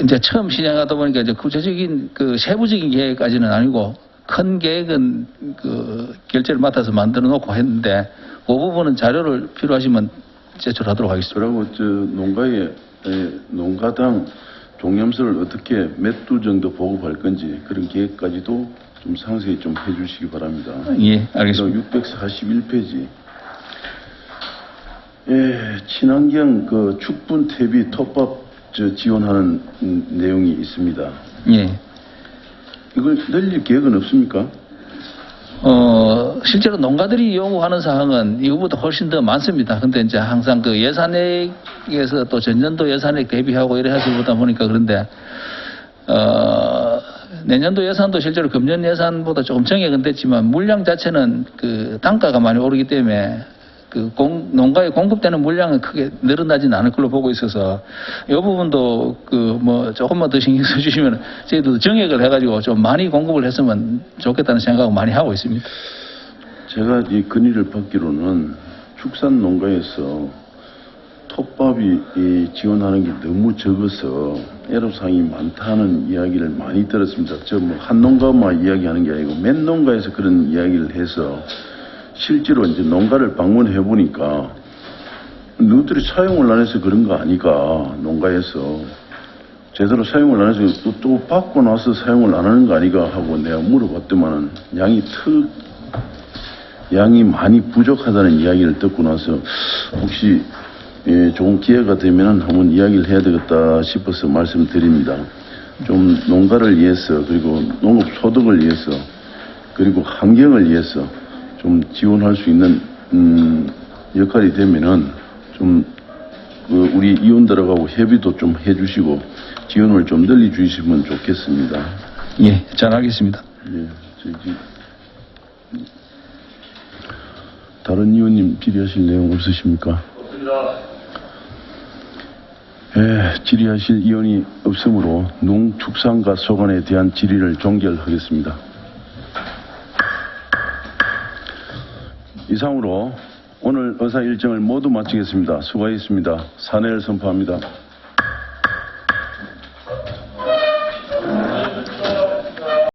이제 처음 시행하다 보니까 이제 구체적인 세부적인 계획까지는 아니고 큰 계획은 결제를 맡아서 만들어 놓고 했는데 그 부분은 자료를 필요하시면 제출하도록 하겠습니다. 그리고 농가당 종염소를 어떻게 몇 두 정도 보급할 건지 그런 계획까지도 좀 상세히 좀 해주시기 바랍니다. 예, 알겠습니다. 641페이지. 친환경 축분 퇴비 톱밥 지원하는 내용이 있습니다. 예. 이걸 늘릴 계획은 없습니까? 실제로 농가들이 요구하는 사항은 이거보다 훨씬 더 많습니다. 근데 이제 항상 예산액에서 또 전년도 예산액 대비하고 이래 해서 보다 보니까 그런데, 내년도 예산도 실제로 금년 예산보다 조금 정액은 됐지만 물량 자체는 단가가 많이 오르기 때문에 농가에 공급되는 물량은 크게 늘어나지는 않을 걸로 보고 있어서 이 부분도 조금만 더 신경 써주시면 저희도 정액을 해가지고 좀 많이 공급을 했으면 좋겠다는 생각을 많이 하고 있습니다. 제가 이 건의를 받기로는 축산 농가에서 톱밥이 지원하는 게 너무 적어서 애로사항이 많다는 이야기를 많이 들었습니다. 한 농가만 이야기하는 게 아니고 몇 농가에서 그런 이야기를 해서 실제로 이제 농가를 방문해 보니까 너희들이 사용을 안 해서 그런 거 아니까 농가에서 제대로 사용을 안 해서 또 받고 나서 사용을 안 하는 거 아니가 하고 내가 물어봤더만은 양이 많이 부족하다는 이야기를 듣고 나서 혹시 좋은 기회가 되면은 한번 이야기를 해야 되겠다 싶어서 말씀드립니다. 좀 농가를 위해서 그리고 농업 소득을 위해서 그리고 환경을 위해서 좀 지원할 수 있는 역할이 되면은 좀 우리 의원들하고 협의도 좀 해주시고 지원을 좀 늘려주시면 좋겠습니다. 예, 잘 알겠습니다. 예, 다른 의원님 질의하실 내용 없으십니까? 없습니다. 질의하실 의원이 없으므로 농축산과 소관에 대한 질의를 종결하겠습니다. 이상으로 오늘 의사 일정을 모두 마치겠습니다. 수고하셨습니다. 산회를 선포합니다.